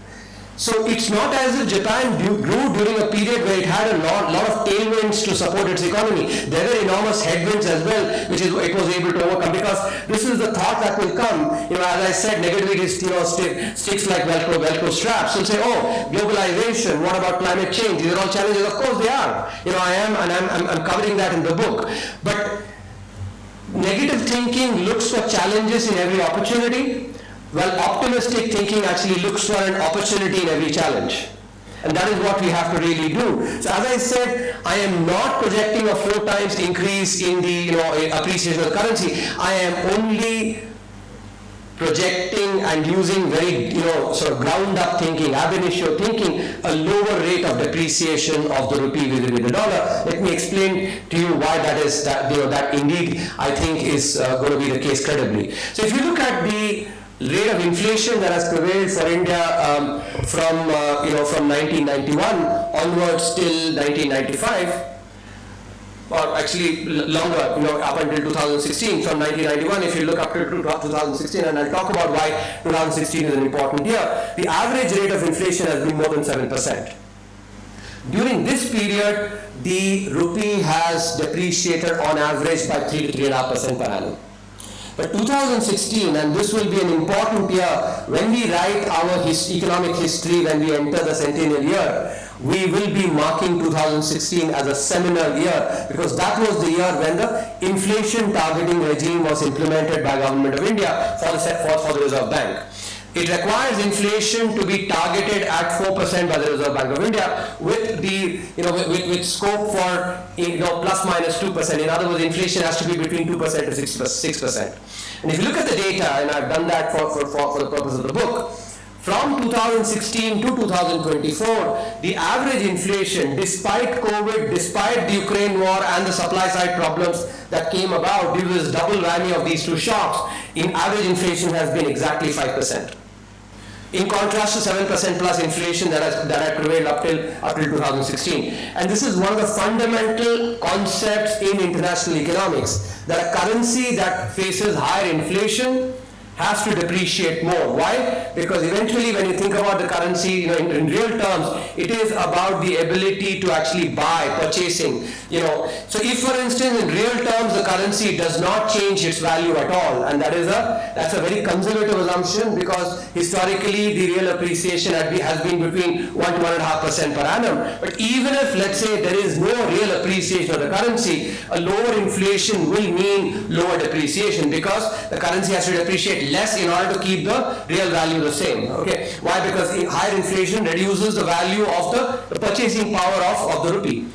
So it's not as if Japan grew during a period where it had a lot of tailwinds strengths to support its economy. There were enormous headwinds as well, which it was able to overcome, because this is the thought that will come. As I said, negativity is, sticks like Velcro straps. You'll say, oh, globalization, what about climate change? These are all challenges. Of course they are. I'm covering that in the book. But negative thinking looks for challenges in every opportunity, while optimistic thinking actually looks for an opportunity in every challenge. And that is what we have to really do. So as I said, I am not projecting a 4 times increase in the appreciation of the currency. I am only projecting and using very sort of ground up thinking, ab initio thinking, a lower rate of depreciation of the rupee vis-a-vis the dollar. Let me explain to you why that is, that indeed I think is going to be the case credibly. So if you look at the rate of inflation that has prevailed for India from 1991 onwards till 1995, or actually longer, up until 2016, from 1991, if you look up to 2016, and I'll talk about why 2016 is an important year, the average rate of inflation has been more than 7%. During this period, the rupee has depreciated on average by 3 to 3.5% per annum. But 2016, and this will be an important year, when we write our economic history, when we enter the centennial year, we will be marking 2016 as a seminal year, because that was the year when the inflation targeting regime was implemented by Government of India for the Reserve Bank. It requires inflation to be targeted at 4% by the Reserve Bank of India, with the with scope for plus minus 2%. In other words, inflation has to be between 2% to 6%. And if you look at the data, and I've done that for the purpose of the book, from 2016 to 2024, the average inflation, despite COVID, despite the Ukraine war and the supply side problems that came about due to this double whammy of these two shocks, in average inflation has been exactly 5%. In contrast to 7% plus inflation that had prevailed up till 2016. And this is one of the fundamental concepts in international economics, that a currency that faces higher inflation has to depreciate more. Why? Because eventually when you think about the currency, in real terms, it is about the ability to actually buy, purchasing, So if, for instance, in real terms, the currency does not change its value at all, and that's a very conservative assumption, because historically the real appreciation has been between 1 to 1.5% per annum. But even if, let's say, there is no real appreciation of the currency, a lower inflation will mean lower depreciation, because the currency has to depreciate less in order to keep the real value the same. Okay, why? Because higher inflation reduces the value of the purchasing power of the rupee.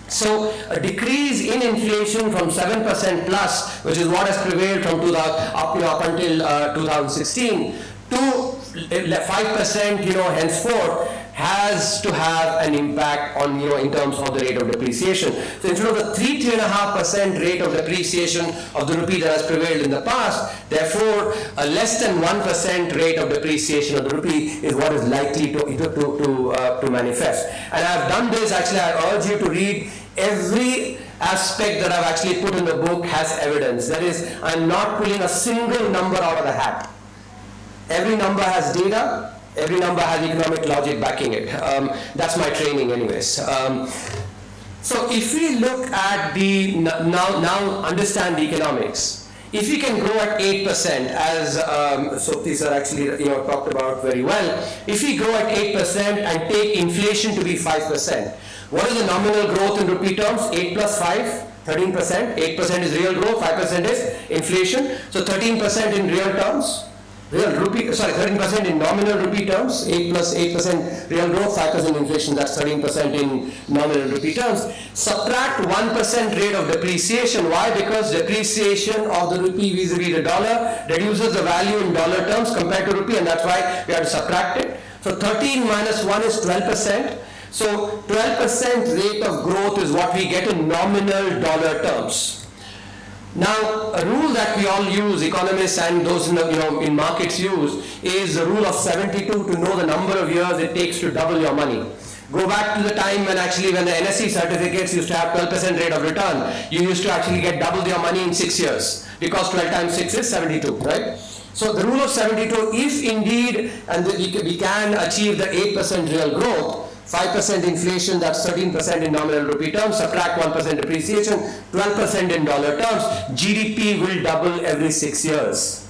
So a decrease in inflation from 7% plus, which is what has prevailed from up until 2016, to 5%, henceforth, has to have an impact on, in terms of the rate of depreciation. So instead of the 3.5% rate of depreciation of the rupee that has prevailed in the past, therefore a less than 1% rate of depreciation of the rupee is what is likely to manifest. And I have done this, actually I urge you to read every aspect that I've actually put in the book has evidence. That is, I'm not pulling a single number out of the hat. Every number has data. Every number has economic logic backing it. That's my training anyways. So if we look at now understand the economics, if we can grow at 8%, as Sopti sir actually talked about very well, if we grow at 8% and take inflation to be 5%, what is the nominal growth in rupee terms? 8 plus 5, 13%. 8% is real growth, 5% is inflation. So 13% in real terms. 13% in nominal rupee terms, 8 plus 8% real growth, 5% inflation, that's 13% in nominal rupee terms. Subtract 1% rate of depreciation. Why? Because depreciation of the rupee vis-a-vis the dollar reduces the value in dollar terms compared to rupee, and that's why we have to subtract it. So 13 minus 1 is 12%. So 12% rate of growth is what we get in nominal dollar terms. Now, a rule that we all use, economists and those in markets use, is the rule of 72, to know the number of years it takes to double your money. Go back to the time when the NSE certificates used to have 12% rate of return. You used to actually get double your money in 6 years, because 12 times 6 is 72, right? So the rule of 72, if indeed we can achieve the 8% real growth, 5% inflation, that's 13% in nominal rupee terms, subtract 1% depreciation, 12% in dollar terms, GDP will double every 6 years.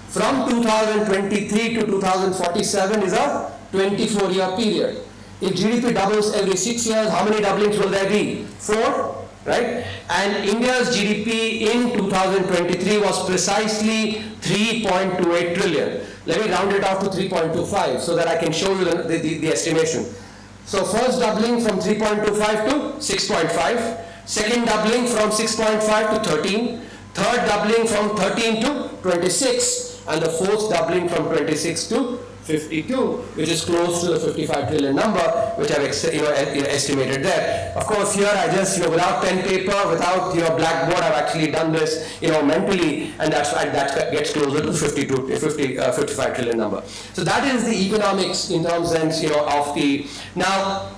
From 2023 to 2047 is a 24-year period. If GDP doubles every 6 years, how many doublings will there be? 4, right? And India's GDP in 2023 was precisely 3.28 trillion. Let me round it off to 3.25 so that I can show you the estimation. So first doubling from 3.25 to 6.5, second doubling from 6.5 to 13, third doubling from 13 to 26, and the fourth doubling from 26 to 52, which is close to the 55 trillion number, which I've estimated there. Of course, here I just, without pen paper, without blackboard, I've actually done this, mentally, and that gets closer to 55 trillion number. So that is the economics in terms of the. Now,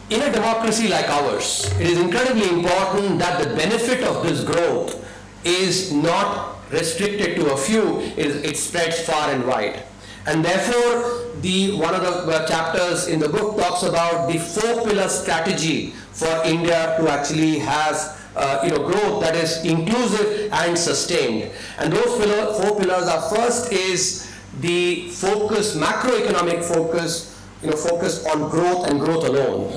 in a democracy like ours, it is incredibly important that the benefit of this growth is not restricted to a few, it spreads far and wide. And therefore, one of the chapters in the book talks about the 4-pillar strategy for India to actually have growth that is inclusive and sustained. And those 4 pillars are: first is the focus, macroeconomic focus, focus on growth and growth alone.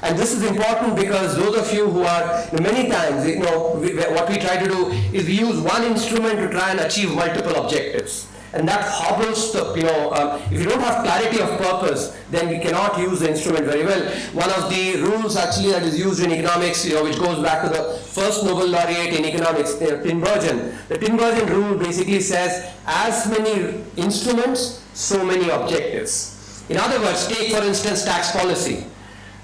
And this is important because those of you who are, many times, what we try to do is we use one instrument to try and achieve multiple objectives. And that hobbles the, if you don't have clarity of purpose, then we cannot use the instrument very well. One of the rules actually that is used in economics, which goes back to the first Nobel laureate in economics, Tinbergen. The Tinbergen rule basically says, as many instruments, so many objectives. In other words, take for instance tax policy.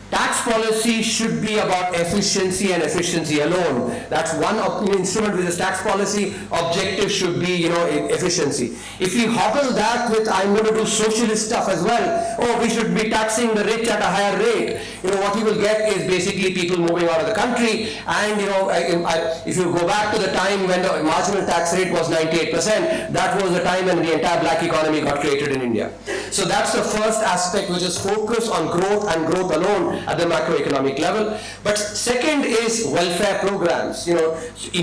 Tax policy should be about efficiency and efficiency alone. That's one instrument with this tax policy. Objective should be, efficiency. If we hobble that with, I'm going to do socialist stuff as well, we should be taxing the rich at a higher rate, what you will get is basically people moving out of the country. And, if you go back to the time when the marginal tax rate was 98%, that was the time when the entire black economy got created in India. So that's the first aspect, which is focus on growth and growth alone at the macroeconomic level. But second is welfare programs. In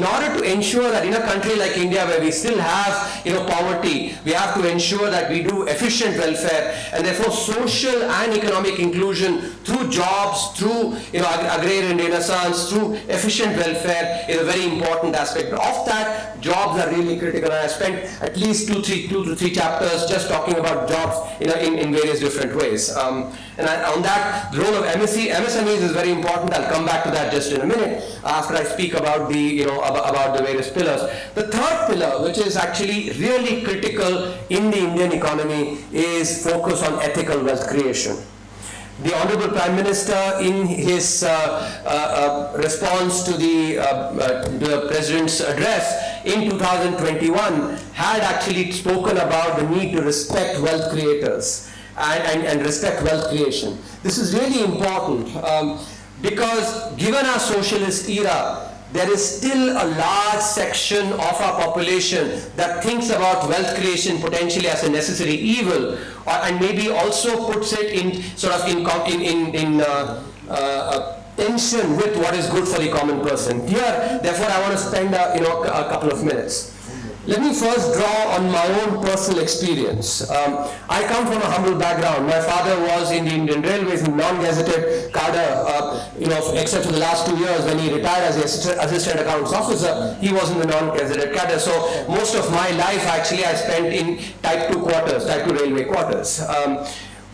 order to ensure that in a country like India, where we still have poverty, we have to ensure that we do efficient welfare, and therefore social and economic inclusion through jobs, through agrarian renaissance, through efficient welfare is a very important aspect. Of that, jobs are really critical, and I spent at least 2 to 3 chapters just talking about jobs in various different ways. And on that, the role of MSMEs is very important. I'll come back to that just in a minute after I speak about the about the various pillars. The third pillar, which is actually really critical in the Indian economy, is focus on ethical wealth creation. The Honorable Prime Minister, in his response to the President's address in 2021, had actually spoken about the need to respect wealth creators and respect wealth creation. This is really important because given our socialist era, there is still a large section of our population that thinks about wealth creation potentially as a necessary evil, and maybe also puts it in sort of in tension with what is good for the common person. Here, therefore, I want to spend a couple of minutes. Let me first draw on my own personal experience. I come from a humble background. My father was in the Indian Railways, non-gazetted cadre, except for the last 2 years when he retired as assistant accounts officer, he was in the non-gazetted cadre. So most of my life actually I spent in type 2 railway quarters.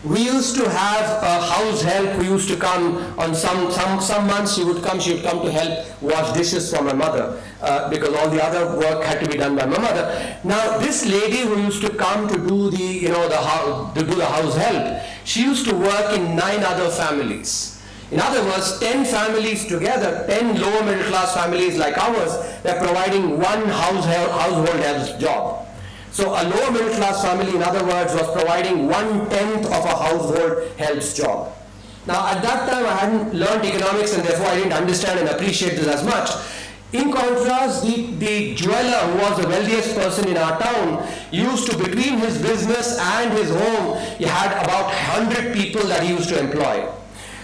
We used to have a house help who used to come on some months. She would come to help wash dishes for my mother because all the other work had to be done by my mother. Now this lady who used to come to do the house help, she used to work in 9 other families. In other words, 10 families together, 10 lower middle class families like ours, they're providing one household help's job. So a lower middle class family, in other words, was providing 1/10 of a household help's job. Now at that time I hadn't learned economics and therefore I didn't understand and appreciate this as much. In contrast, the jeweler, who was the wealthiest person in our town, used to, between his business and his home, he had about 100 people that he used to employ.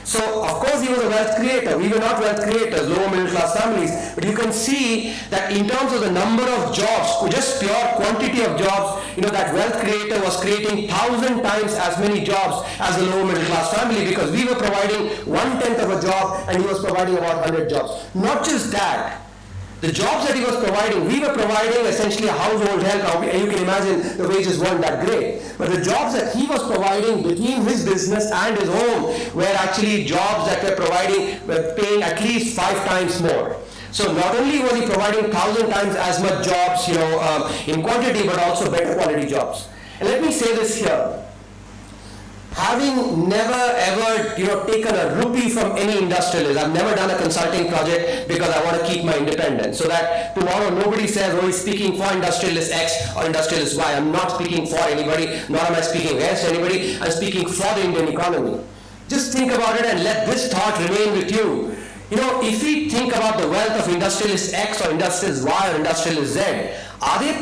So, of course, he was a wealth creator. We were not wealth creators, lower middle class families. But you can see that in terms of the number of jobs, just pure quantity of jobs, that wealth creator was creating 1,000 times as many jobs as the lower middle class family, because we were providing 1/10 of a job and he was providing about 100 jobs. Not just that. The jobs that he was providing, we were providing essentially a household help. Now, you can imagine the wages weren't that great. But the jobs that he was providing between his business and his home were actually jobs that were paying at least 5 times more. So not only was he providing 1,000 times as much jobs, in quantity, but also better quality jobs. And let me say this here. Having never ever taken a rupee from any industrialist, I've never done a consulting project because I want to keep my independence, so that tomorrow nobody says, oh, he's speaking for industrialist X or industrialist Y. I'm not speaking for anybody, nor am I speaking against anybody. I'm speaking for the Indian economy. Just think about it and let this thought remain with you. If we think about the wealth of industrialist X or industrialist Y or industrialist Z, are they,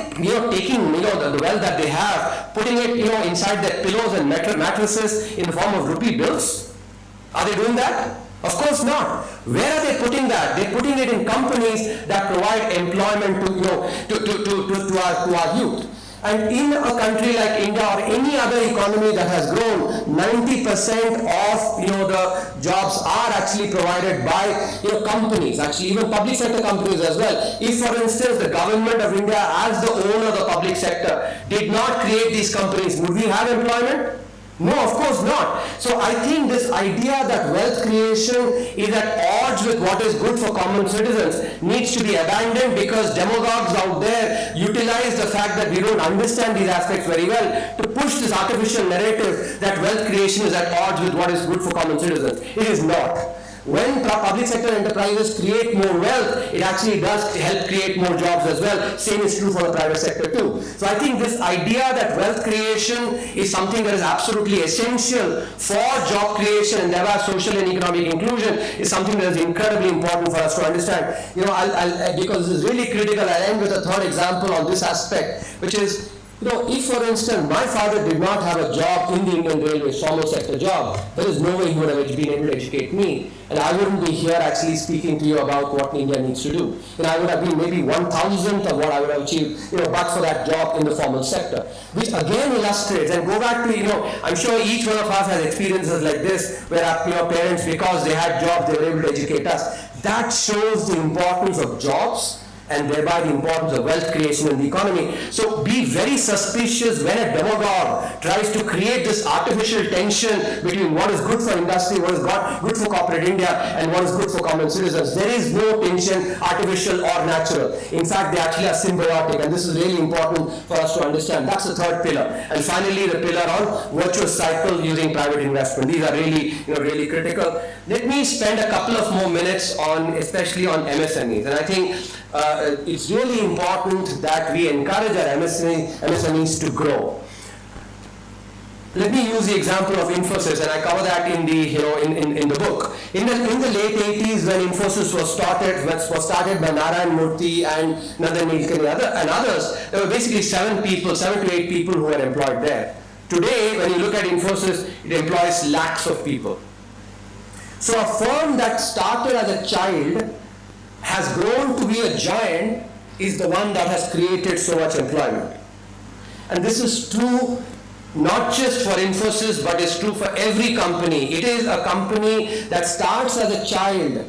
taking, the wealth that they have, putting it, inside their pillows and mattresses in the form of rupee bills? Are they doing that? Of course not. Where are they putting that? They're putting it in companies that provide employment to our youth. And in a country like India or any other economy that has grown, 90% of the jobs are actually provided by companies, actually even public sector companies as well. If, for instance, the government of India, as the owner of the public sector, did not create these companies, would we have employment? No, of course not. So I think this idea that wealth creation is at odds with what is good for common citizens needs to be abandoned, because demagogues out there utilize the fact that we don't understand these aspects very well to push this artificial narrative that wealth creation is at odds with what is good for common citizens. It is not. When public sector enterprises create more wealth, it actually does help create more jobs as well. Same is true for the private sector too. So I think this idea that wealth creation is something that is absolutely essential for job creation and thereby social and economic inclusion is something that is incredibly important for us to understand. Because this is really critical, I'll end with a third example on this aspect, which is, if, for instance, my father did not have a job in the Indian Railways, formal sector job, there is no way he would have been able to educate me. And I wouldn't be here actually speaking to you about what India needs to do. I would have been maybe 1,000th of what I would have achieved, but for that job in the formal sector. Which again illustrates, and go back to, I'm sure each one of us has experiences like this, where our parents, because they had jobs, they were able to educate us. That shows the importance of jobs, and thereby the importance of wealth creation in the economy. So be very suspicious when a demagogue tries to create this artificial tension between what is good for industry, what is good for corporate India, and what is good for common citizens. There is no tension, artificial or natural. In fact, they actually are symbiotic, and this is really important for us to understand. That's the third pillar. And finally, the pillar on virtuous cycle using private investment. These are really, really critical. Let me spend a couple of more minutes especially on MSMEs. And I think it's really important that we encourage our MSMEs to grow. Let me use the example of Infosys, and I cover that in the in the book. In the late 80s, when Infosys was started by Narayan Murthy and Nandan Nilekani and others, there were basically 7 to 8 people who were employed there. Today, when you look at Infosys, it employs lakhs of people. So a firm that started as a child has grown to be a giant is the one that has created so much employment. And this is true not just for Infosys, but it's true for every company. It is a company that starts as a child,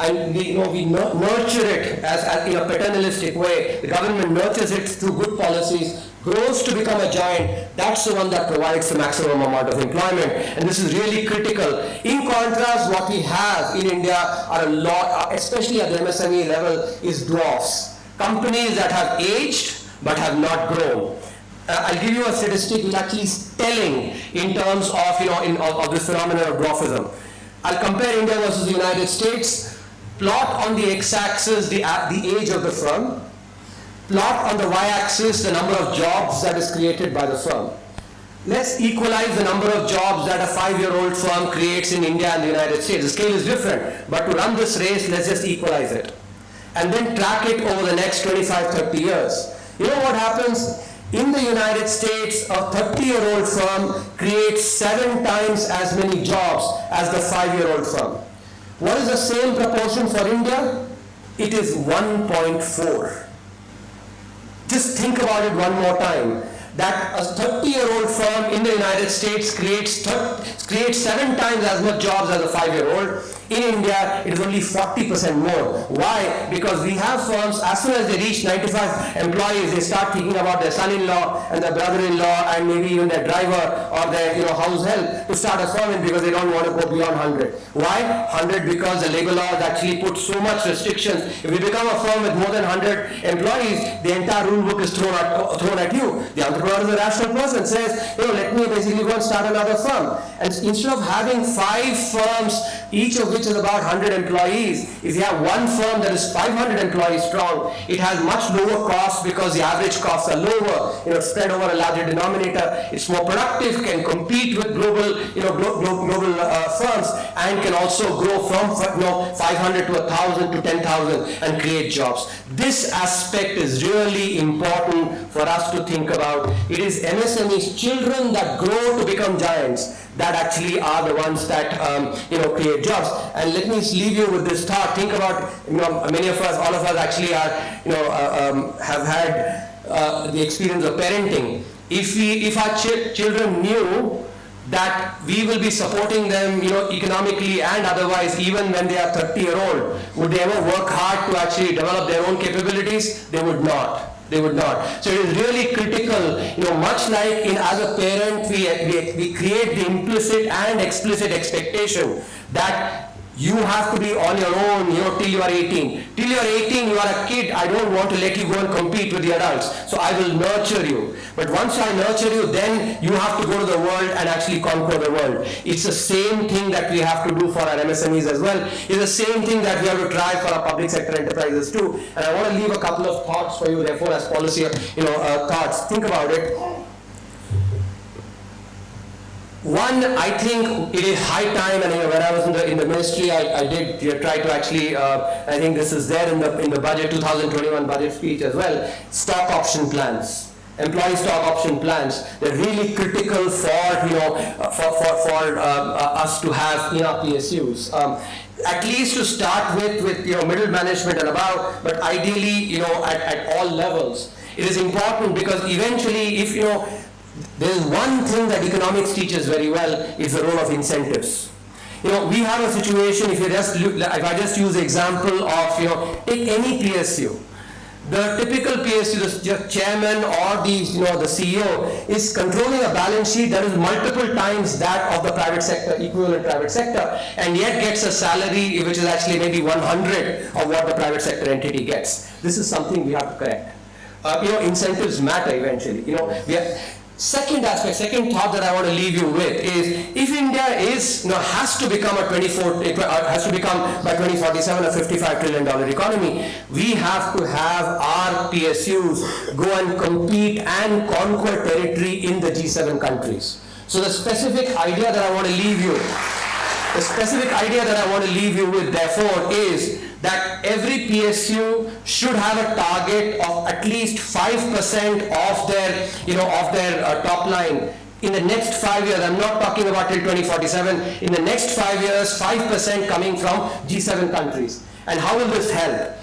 and we nurture it as in a paternalistic way. The government nurtures it through good policies, grows to become a giant. That's the one that provides the maximum amount of employment, and this is really critical. In contrast, what we have in India are a lot, especially at the MSME level, is dwarfs. Companies that have aged but have not grown. I'll give you a statistic which actually is telling in terms of of this phenomenon of dwarfism. I'll compare India versus the United States. Plot on the x-axis the age of the firm. Plot on the y-axis the number of jobs that is created by the firm. Let's equalize the number of jobs that a 5-year-old firm creates in India and the United States. The scale is different, but to run this race, let's just equalize it. and then track it over the next 25, 30 years. You know what happens? In the United States, a 30-year-old firm creates 7 times as many jobs as the 5-year-old firm. What is the same proportion for India? It is 1.4. Just think about it one more time. That a 30-year-old firm in the United States creates 7 times as much jobs as a 5-year-old. In India, it is only 40% more. Why? Because we have firms, as soon as they reach 95 employees, they start thinking about their son-in-law and their brother-in-law and maybe even their driver or their house help to start a firm in, because they don't want to go beyond 100. Why? 100 because the labor laws actually put so much restrictions. If you become a firm with more than 100 employees, the entire rule book is thrown at you. The entrepreneur is a rational person, says, let me basically go and start another firm. And instead of having 5 firms, each of which is about 100 employees, if you have one firm that is 500 employees strong, it has much lower costs because the average costs are lower, spread over a larger denominator. It's more productive, can compete with global firms, and can also grow from 500 to 1,000 to 10,000 and create jobs. This aspect is really important for us to think about. It is MSMEs, children that grow to become giants, that actually are the ones that create jobs. And let me leave you with this thought. Think about, many of us, all of us actually are, have had the experience of parenting. If our children knew that we will be supporting them, economically and otherwise, even when they are 30-year-old, would they ever work hard to actually develop their own capabilities? They would not. They would not. So it is really critical, much like as a parent, we create the implicit and explicit expectation that you have to be on your own, till you are 18. Till you are 18, you are a kid. I don't want to let you go and compete with the adults. So I will nurture you. But once I nurture you, then you have to go to the world and actually conquer the world. It's the same thing that we have to do for our MSMEs as well. It's the same thing that we have to try for our public sector enterprises too. And I want to leave a couple of thoughts for you, therefore, as policy, thoughts. Think about it. One, I think it is high time, and when I was in the ministry, I did try to actually, I think this is there in the budget, 2021 budget speech as well, stock option plans. Employee stock option plans, they're really critical for us to have in our PSUs. At least to start with middle management and above, but ideally at all levels. It is important because eventually, if there is one thing that economics teaches very well, is the role of incentives. We have a situation, if I just use the example of, take any PSU. The typical PSU, the chairman or the CEO is controlling a balance sheet that is multiple times that of the private sector, equivalent private sector, and yet gets a salary which is actually maybe 100 of what the private sector entity gets. This is something we have to correct. Incentives matter eventually. Second aspect, second thought that I want to leave you with is, if India has to become by 2047 a $55 trillion economy, we have to have our PSUs go and compete and conquer territory in the G7 countries. So the specific idea that I want to leave you, with, therefore, is that every PSU should have a target of at least 5% of their top line in the next 5 years. I'm not talking about till 2047. In the next 5 years, 5% coming from G7 countries. And how will this help?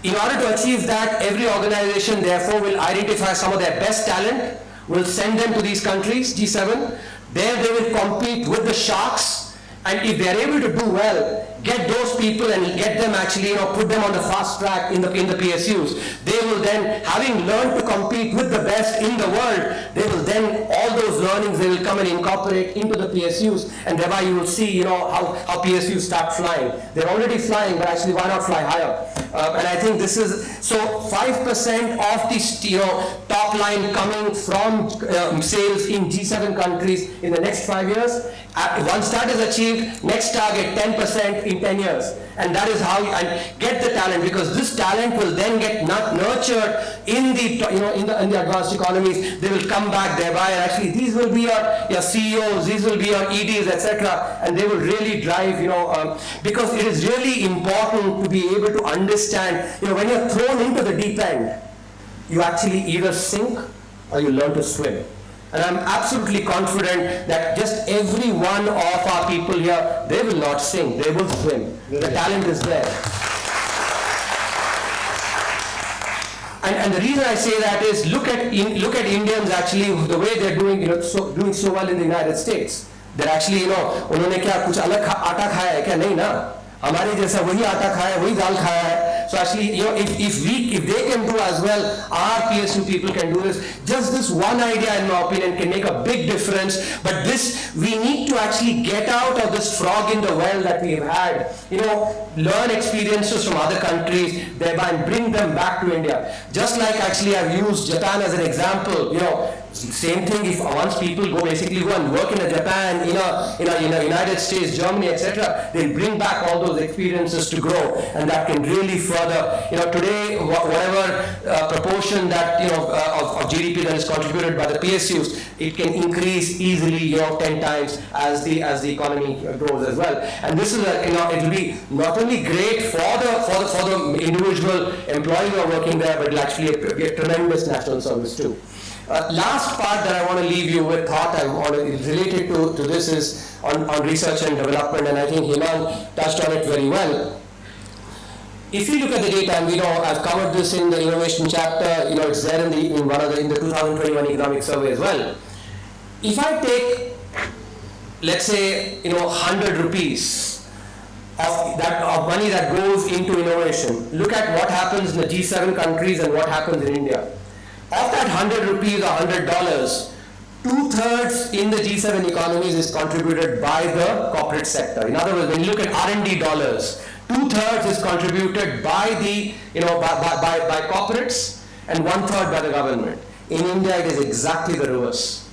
In order to achieve that, every organization therefore will identify some of their best talent, will send them to these countries, G7. There they will compete with the sharks. And if they are able to do well, get those people and get them actually, put them on the fast track in the PSUs. They will then, having learned to compete with the best in the world, they will then, all those learnings, they will come and incorporate into the PSUs, and thereby you will see, how PSUs start flying. They're already flying, but actually, why not fly higher? And I think this is, so 5% of the top line coming from sales in G7 countries in the next 5 years. Once that is achieved, next target 10% in in 10 years. And that is how you and get the talent, because this talent will then get nurtured in the, in the advanced economies. They will come back thereby, and actually these will be your CEOs, these will be your EDs, etc. And they will really drive, because it is really important to be able to understand, when you're thrown into the deep end, you actually either sink or you learn to swim. And I'm absolutely confident that just every one of our people here, they will not sink, they will swim. The talent is there. And the reason I say that is, look at Indians actually, the way they're doing, doing so well in the United States. They're actually, उन्होंने क्या कुछ अलग आटा खाया है क्या? नहीं ना, हमारे जैसा वही आटा खाया है, वही दाल खाया है. So actually, if they can do as well, our PSU people can do this. Just this one idea, in my opinion, can make a big difference. But this, we need to actually get out of this frog in the well that we've had. Learn experiences from other countries, thereby and bring them back to India. Just like actually I've used Japan as an example. Same thing, if once people go and work in Japan, in a United States, Germany, etc., they'll bring back all those experiences to grow, and that can really further, today, whatever proportion that, of GDP that is contributed by the PSUs, it can increase easily, 10 times as the economy grows as well. And this is it will be not only great for the individual employee who are working there, but it'll actually be a tremendous national service too. Last part that I want to leave you with, related to this, is on research and development, and I think Hemang touched on it very well. If you look at the data, and I've covered this in the innovation chapter, it's there in the 2021 economic survey as well. If I take, let's say, 100 rupees of money that goes into innovation, look at what happens in the G7 countries and what happens in India. Of that 100 rupees or $100, 2/3 in the G7 economies is contributed by the corporate sector. In other words, when you look at R&D dollars, 2/3 is contributed by the, by corporates, and 1/3 by the government. In India, it is exactly the reverse.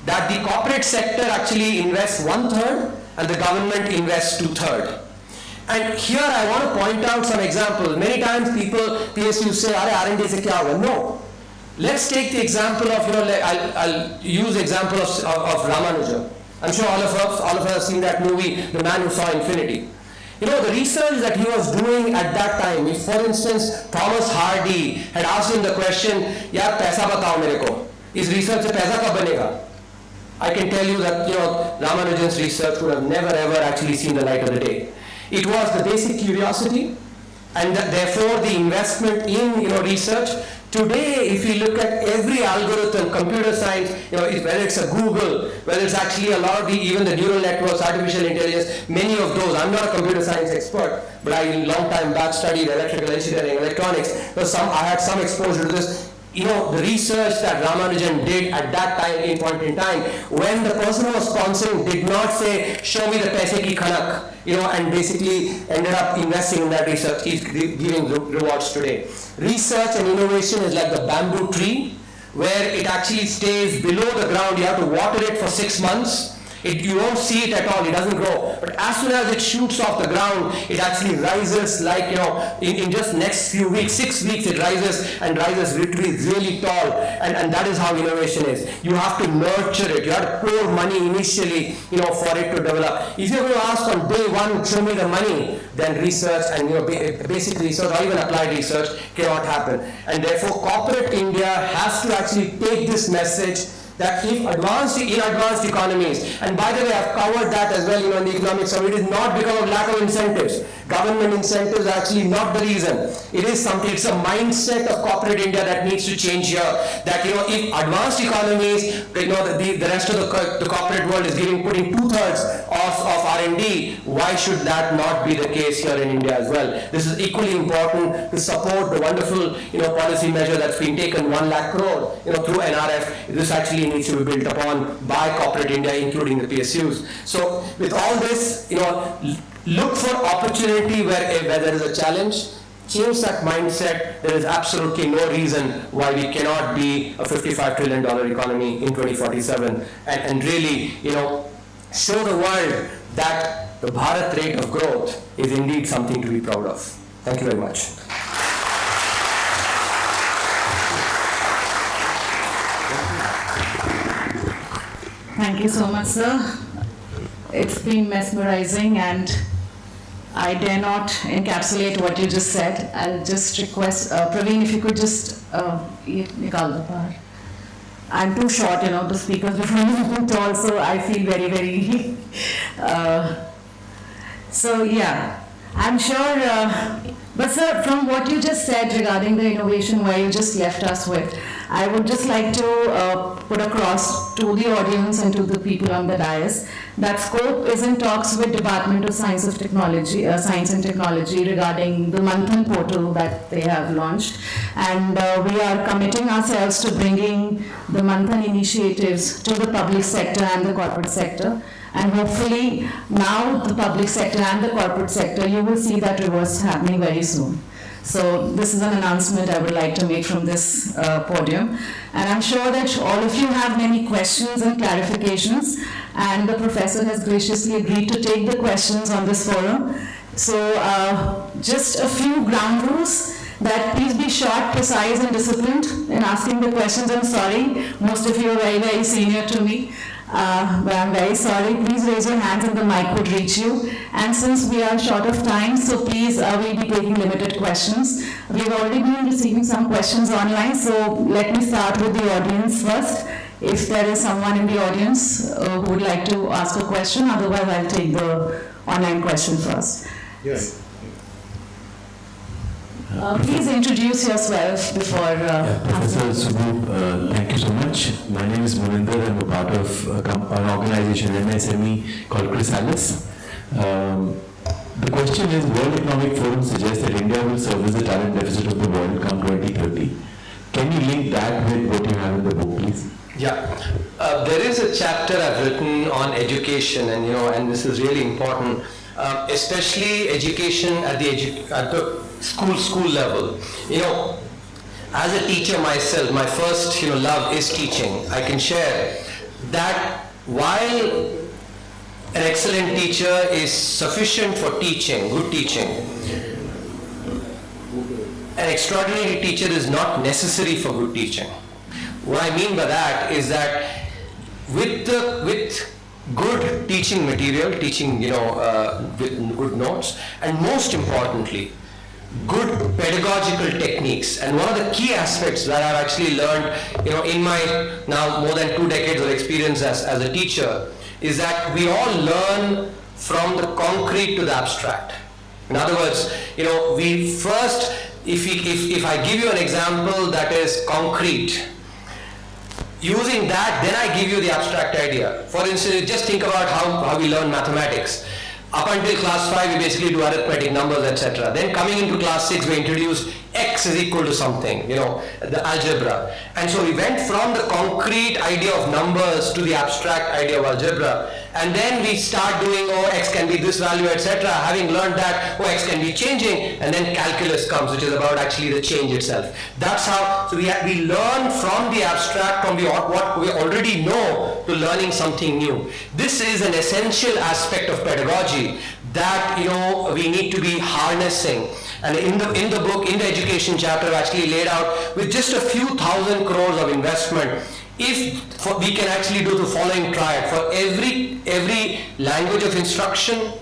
That the corporate sector actually invests 1/3 and the government invests 2/3. And here I want to point out some examples. Many times PSU say, R&D se kya hoga? No. Let's take the example of, I'll use the example of Ramanujan. I'm sure all of us have seen that movie, The Man Who Saw Infinity. The research that he was doing at that time, if for instance Thomas Hardy had asked him the question, yaar paisa batao mere ko, is research se paisa kab banega? I can tell you that, Ramanujan's research would have never ever actually seen the light of the day. It was the basic curiosity, and therefore the investment in, research. Today, if you look at every algorithm, computer science, whether it's a Google, whether it's actually a lot of even the neural networks, artificial intelligence, many of those. I'm not a computer science expert, but I long time back studied electrical engineering, electronics. I had some exposure to this. The research that Ramanujan did at that point in time, when the person who was sponsoring did not say, show me the paise ki khanak, and basically ended up investing in that research, he's giving rewards today. Research and innovation is like the bamboo tree, where it actually stays below the ground. You have to water it for 6 months. You won't see it at all, it doesn't grow. But as soon as it shoots off the ground, it actually rises like, in just next few weeks, 6 weeks, it rises really tall. And that is how innovation is. You have to nurture it. You have to pour money initially, for it to develop. If you're going to ask on day one, show me the money, then research and, basic research or even applied research cannot happen. And therefore, corporate India has to actually take this message that if in advanced economies, and by the way, I've covered that as well, in the economic survey, it is not because of lack of incentives. Government incentives are actually not the reason. It's a mindset of corporate India that needs to change here. That, if advanced economies, the rest of the corporate world is putting 2/3 of R&D, why should that not be the case here in India as well? This is equally important to support the wonderful, policy measure that's been taken, 1 lakh crore, through NRF. This actually needs to be built upon by corporate India, including the PSUs. So with all this, look for opportunity where there is a challenge. Change that mindset. There is absolutely no reason why we cannot be a $55 trillion economy in 2047, and really, show the world that the Bharat rate of growth is indeed something to be proud of. Thank you very much. Thank you so much, sir. It's been mesmerizing, and I dare not encapsulate what you just said. I'll just request, Praveen, if you could just, nikal do bahar. I'm too short, the speakers before me are too tall, so I feel very, very, so yeah, I'm sure, but sir, from what you just said regarding the innovation where you just left us with, I would just like to put across to the audience and to the people on the dais that SCOPE is in talks with Department of Science and Technology regarding the Manthan portal that they have launched, and we are committing ourselves to bringing the Manthan initiatives to the public sector and the corporate sector. And hopefully now the public sector and the corporate sector, you will see that reverse happening very soon. So this is an announcement I would like to make from this podium. And I'm sure that all of you have many questions and clarifications, and the professor has graciously agreed to take the questions on this forum. So just a few ground rules, that please be short, precise and disciplined in asking the questions. I'm sorry, most of you are very, very senior to me. But I'm very sorry. Please raise your hands and the mic would reach you. And since we are short of time, so please, we'll be taking limited questions. We've already been receiving some questions online, so let me start with the audience first. If there is someone in the audience who would like to ask a question, otherwise I'll take the online question first. Yes. Please introduce yourself before Professor Subbu, thank you so much. My name is Muninder. I'm a part of an organization, MSME, called Chrysalis. The question is, World Economic Forum suggests that India will service the talent deficit of the world come 2030. Can you link that with what you have in the book, please? Yeah, there is a chapter I've written on education, and and this is really important, especially education at the school level. As a teacher myself, my first love is teaching. I can share that while an excellent teacher is sufficient for teaching, good teaching, an extraordinary teacher is not necessary for good teaching. What I mean by that is that with good teaching material, teaching with good notes, and most importantly, good pedagogical techniques. And one of the key aspects that I've actually learned, in my now more than 2 decades of experience as a teacher, is that we all learn from the concrete to the abstract. In other words, we first, if I give you an example that is concrete, using that, then I give you the abstract idea. For instance, just think about how we learn mathematics. Up until class 5, we basically do arithmetic, numbers, etc. Then coming into class 6, we introduce x is equal to something, the algebra. And so we went from the concrete idea of numbers to the abstract idea of algebra. And then we start doing, x can be this value, etc. Having learned that, x can be changing. And then calculus comes, which is about actually the change itself. That's how, so we learn from the abstract, from what we already know, to learning something new. This is an essential aspect of pedagogy that we need to be harnessing. And in the book, in the education chapter, I've actually laid out with just a few thousand crores of investment, we can actually do the following triad for every language of instruction,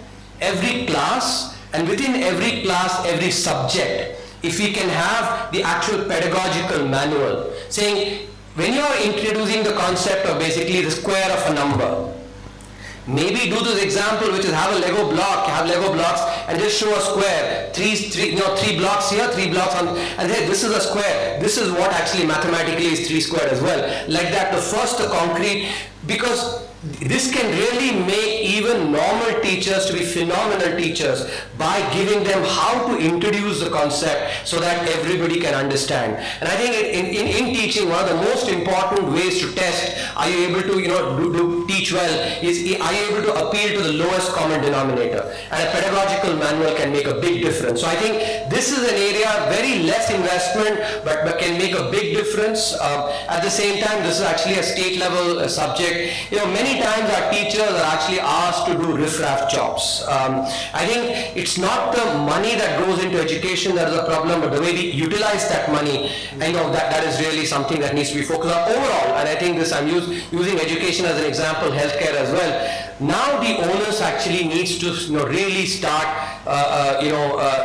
every class, and within every class, every subject, if we can have the actual pedagogical manual saying, when you are introducing the concept of basically the square of a number, maybe do this example, which is have Lego blocks and just show a square. Three blocks here, 3 blocks on, and say this is a square. This is what actually mathematically is 3 squared as well. Like that, the concrete, because this can really make even normal teachers to be phenomenal teachers by giving them how to introduce the concept so that everybody can understand. And I think in teaching, one of the most important ways to test, are you able to teach well, is are you able to appeal to the lowest common denominator? And a pedagogical manual can make a big difference. So I think this is an area, very less investment, but can make a big difference. At the same time, this is actually a state level subject. Many many times our teachers are actually asked to do riff-raff jobs. I think it's not the money that goes into education that is a problem, but the way we utilize that money, and that is really something that needs to be focused on overall. And I think this, I'm using education as an example, healthcare as well. Now the onus actually needs to really start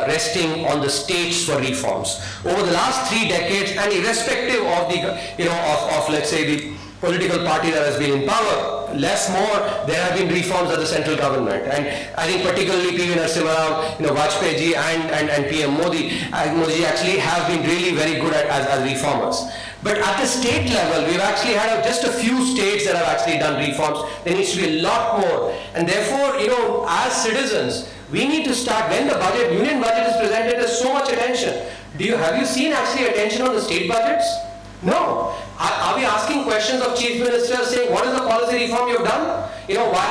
resting on the states for reforms. Over the last 3 decades, and irrespective of the of let's say the political party that has been in power, less more, there have been reforms at the central government. And I think particularly P.V. Narasimha Rao, Vajpayee ji and PM Modi actually have been really very good as reformers. But at the state level, we've actually had just a few states that have actually done reforms. There needs to be a lot more. And therefore, as citizens, we need to start, when the union budget is presented, there's so much attention. Have you seen actually attention on the state budgets? No. Are we asking questions of chief ministers saying, what is the policy reform you've done? Why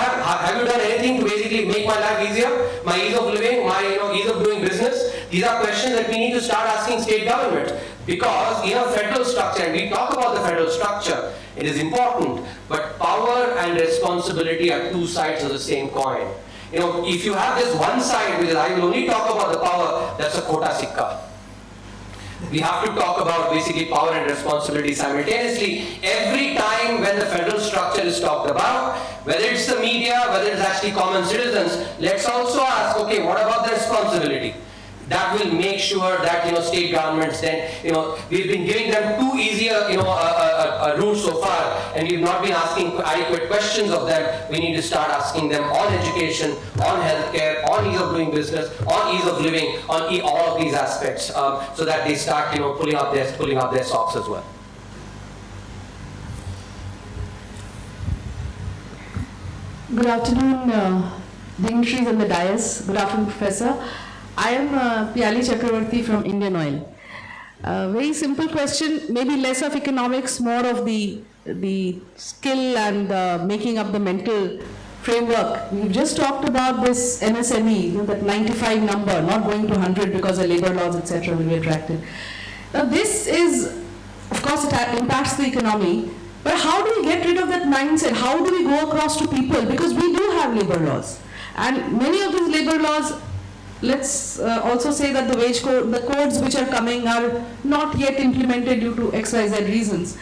have you done anything to basically make my life easier? My ease of living, my ease of doing business? These are questions that we need to start asking state governments. Because in a federal structure, and we talk about the federal structure, it is important, but power and responsibility are two sides of the same coin. If you have this one side, which is I will only talk about the power, that's a kota sikka. We have to talk about basically power and responsibility simultaneously. Every time when the federal structure is talked about, whether it's the media, whether it's actually common citizens, let's also ask, okay, what about the responsibility? That will make sure that state governments then we've been giving them too easy a route so far, and we've not been asking adequate questions of them. We need to start asking them on education, on healthcare, on ease of doing business, on ease of living, on all of these aspects, so that they start pulling out their socks as well. Good afternoon, dignitaries on the dais. Good afternoon, Professor. I am Pyali Chakravarti from Indian Oil. Very simple question, maybe less of economics, more of the skill and making up the mental framework. We've just talked about this MSME, that 95 number, not going to 100 because of labor laws, etc. will be attracted. Now this is, of course, it impacts the economy, but how do we get rid of that mindset? How do we go across to people? Because we do have labor laws, and many of these labor laws, let's also say that the wage code, the codes which are coming are not yet implemented due to XYZ reasons.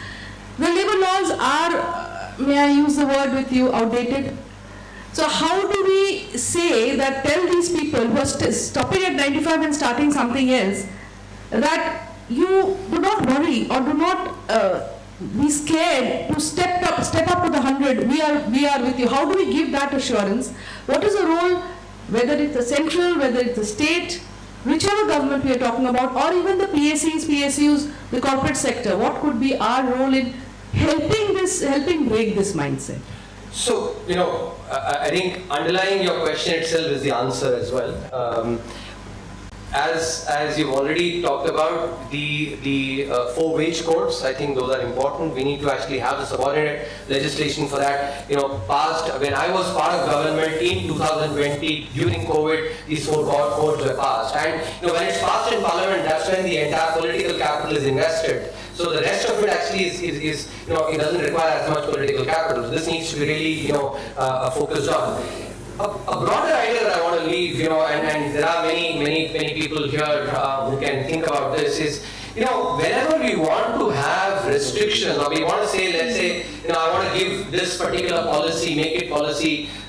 The labor laws are, may I use the word with you, outdated. So how do we say that, tell these people who are stopping at 95 and starting something else, that you do not worry or do not be scared to step up to the 100, we are with you. How do we give that assurance? What is the role, whether it's the central, whether it's the state, whichever government we are talking about, or even the PSCs, PSUs, the corporate sector, what could be our role in helping break this mindset? So, I think underlying your question itself is the answer as well. As you've already talked about, the 4 wage codes, I think those are important. We need to actually have the subordinate legislation for that. Passed when I was part of government in 2020 during COVID, these 4 codes were passed. And when it's passed in Parliament, that's when the entire political capital is invested. So the rest of it actually is it doesn't require as much political capital. So this needs to be really focused on. A broader idea that I want to leave, and there are many people here who can think about this is, whenever we want to have restrictions, or we want to say, let's say, I want to give this particular policy, make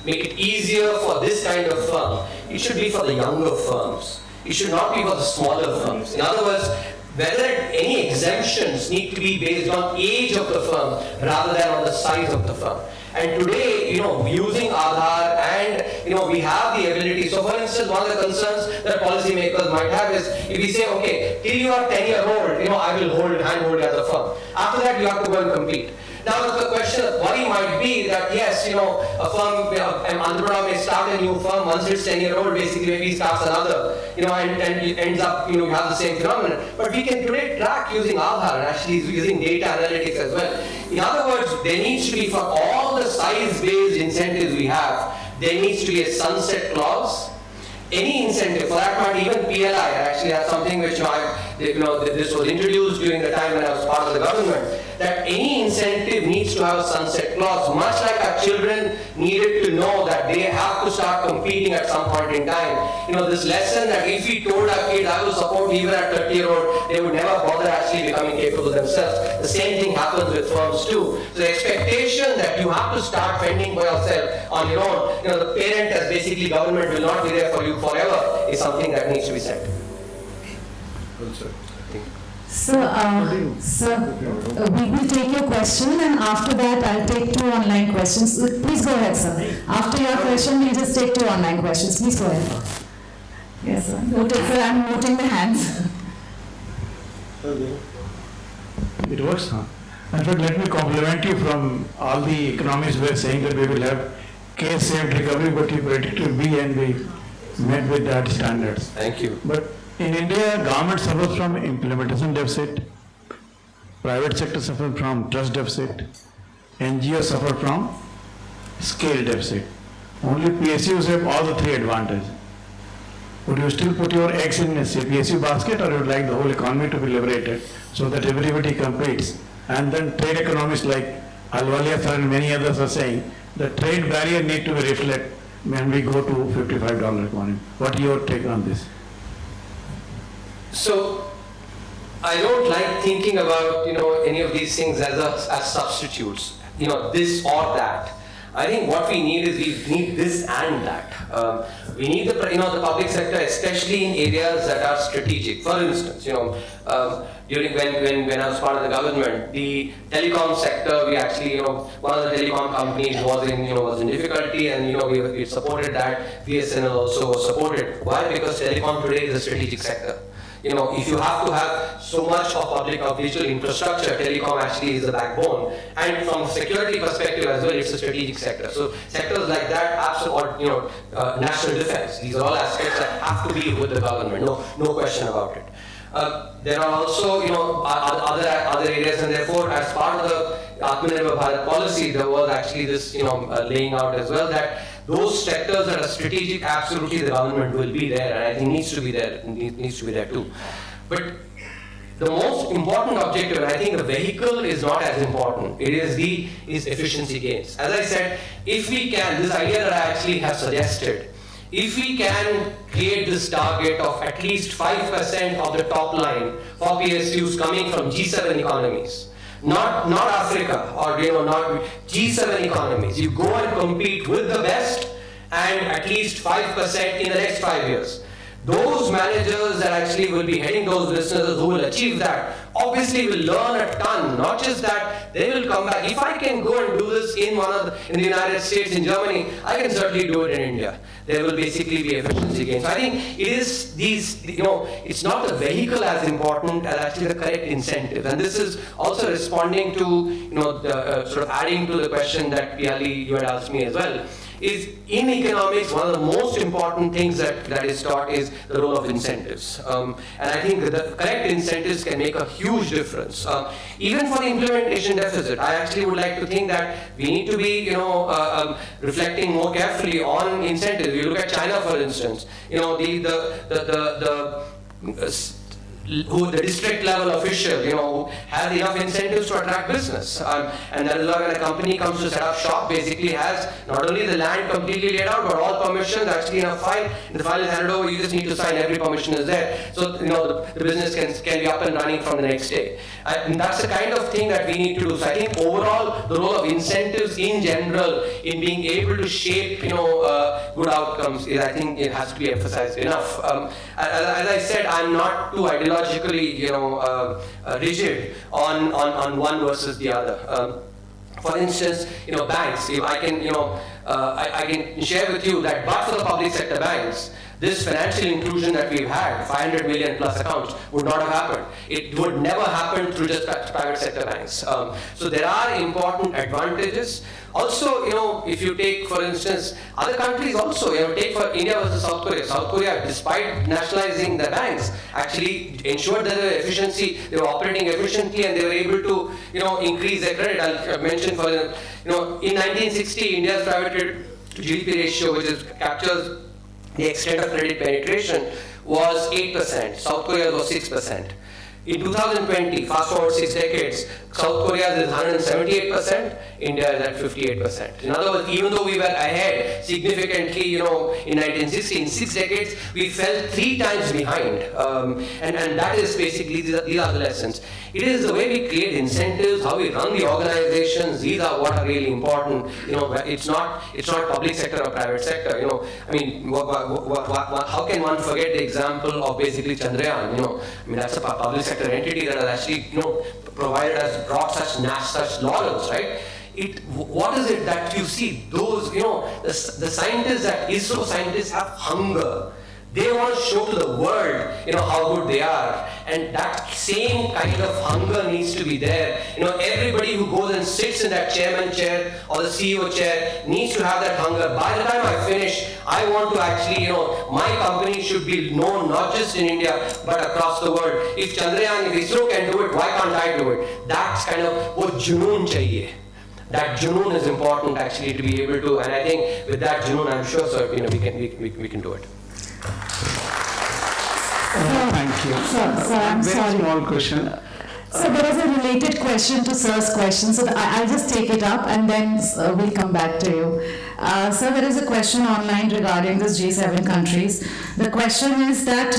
it easier for this kind of firm, it should be for the younger firms. It should not be for the smaller firms. In other words, whether any exemptions need to be based on age of the firm rather than on the size of the firm. And today, using Aadhaar and, we have the ability. So for instance, one of the concerns that policymakers might have is, if we say, okay, till you are 10-year-old, I will handhold you as a firm. After that, you have to go and compete. Now the question, worry might be that yes, a firm, an entrepreneur may start a new firm, once it's 10-year-old, basically maybe starts another, and it ends up, you have the same phenomenon. But we can today track using Aadhaar and actually using data analytics as well. In other words, there needs to be, for all the size-based incentives we have, there needs to be a sunset clause. Any incentive, for that matter, even PLI, I actually have something which this was introduced during the time when I was part of the government, that any incentive needs to have a sunset clause, much like our children needed to know that they have to start competing at some point in time. This lesson that if we told our kids, I will support even at 30-year-old, they would never bother actually becoming capable themselves. The same thing happens with firms too. So the expectation that you have to start fending for yourself on your own, the parent as basically government will not be there for you forever, is something that needs to be said. Sir, we will take your question, and after that I'll take 2 online questions. Please go ahead, sir. After your question, we'll just take 2 online questions. Please go ahead. Yes, sir. Noted, sir. I'm noting the hands. It works, huh? In fact, let me compliment you from all the economists were saying that we will have K-shaped recovery, but you predicted B and we met with that standards. Thank you. But in India, government suffers from implementation deficit, private sector suffers from trust deficit, NGOs suffer from scale deficit. Only PSUs have all the 3 advantages. Would you still put your eggs in a PSU basket, or you would like the whole economy to be liberated so that everybody competes? And then trade economists like Alwalia sir and many others are saying the trade barrier need to be reflected when we go to $55 economy. What is your take on this? So, I don't like thinking about any of these things as substitutes. This or that. I think what we need is we need this and that. We need the public sector, especially in areas that are strategic. For instance, during when I was part of the government, the telecom sector, we actually one of the telecom companies was in difficulty, and we supported that. BSNL also was supported. Why? Because telecom today is a strategic sector. If you have to have so much of digital infrastructure, telecom actually is the backbone. And from a security perspective as well, it's a strategic sector. So sectors like that, absolutely, national defense, these are all aspects that have to be with the government, no question about it. There are also, other areas, and therefore, as part of the Atmanirbhar Bharat policy, there was actually this, laying out as well that those sectors that are strategic, absolutely the government will be there, and I think needs to be there too. But the most important objective, and I think the vehicle is not as important, it is efficiency gains. As I said, if we can, this idea that I actually have suggested, if we can create this target of at least 5% of the top line for PSUs coming from G7 economies, not Africa or not G7 economies. You go and compete with the best, and at least 5% in the next 5 years. Those managers that actually will be heading those businesses who will achieve that obviously will learn a ton. Not just that, they will come back. If I can go and do this in the United States, in Germany, I can certainly do it in India. There will basically be efficiency gains. So I think it is these, it's not the vehicle as important as actually the correct incentive. And this is also responding to, sort of adding to the question that Piali, you had asked me as well. Is in economics, one of the most important things that is taught is the role of incentives. And I think the correct incentives can make a huge difference. Even for the implementation deficit, I actually would like to think that we need to be, reflecting more carefully on incentives. You look at China, for instance, the district level official, has enough incentives to attract business. And that is why when a company comes to set up shop, basically has not only the land completely laid out, but all permissions actually in a file. The file is handed over, you just need to sign, every permission is there. So, the business can be up and running from the next day. And that's the kind of thing that we need to do. So I think overall, the role of incentives in general in being able to shape, good outcomes is, I think it has to be emphasized enough. As I said, I'm not too ideologically, rigid on one versus the other. For instance, banks. I can share with you that, but for the public sector banks, this financial inclusion that we've had, 500 million plus accounts, would not have happened. It would never happen through just private sector banks. So there are important advantages. Also, if you take, for instance, other countries also, take for India versus South Korea. South Korea, despite nationalizing the banks, actually ensured that the efficiency, they were operating efficiently and they were able to, increase their credit. I'll mention for, in 1960, India's private credit to GDP ratio, which captures the extent of credit penetration, was 8%. South Korea was 6%. In 2020, fast forward 6 decades, South Korea is 178%, India is at 58%. In other words, even though we were ahead significantly, in 1960, in 6 decades, we fell 3 times behind. And that is basically, these are the lessons. It is the way we create incentives, how we run the organizations, these are what are really important. It's not public sector or private sector. How can one forget the example of basically Chandrayaan? That's a public sector entity that has actually, brought such laurels, right? What is it that you see? Those, the scientists, that ISRO scientists have hunger. They want to show to the world, how good they are. And that same kind of hunger needs to be there. Everybody who goes and sits in that chairman chair or the CEO chair needs to have that hunger. By the time I finish, I want to actually, my company should be known not just in India, but across the world. If Chandrayaan, if ISRO can do it, why can't I do it? That's kind of what junoon chahiye. That junoon is important actually to be able to, and I think with that junoon, I'm sure, sir, we can do it. Thank you. Sir, I'm Very sorry. small question. So there is a related question to Sir's question, so I'll just take it up and then we'll come back to you. Sir, there is a question online regarding this G7 countries. The question is that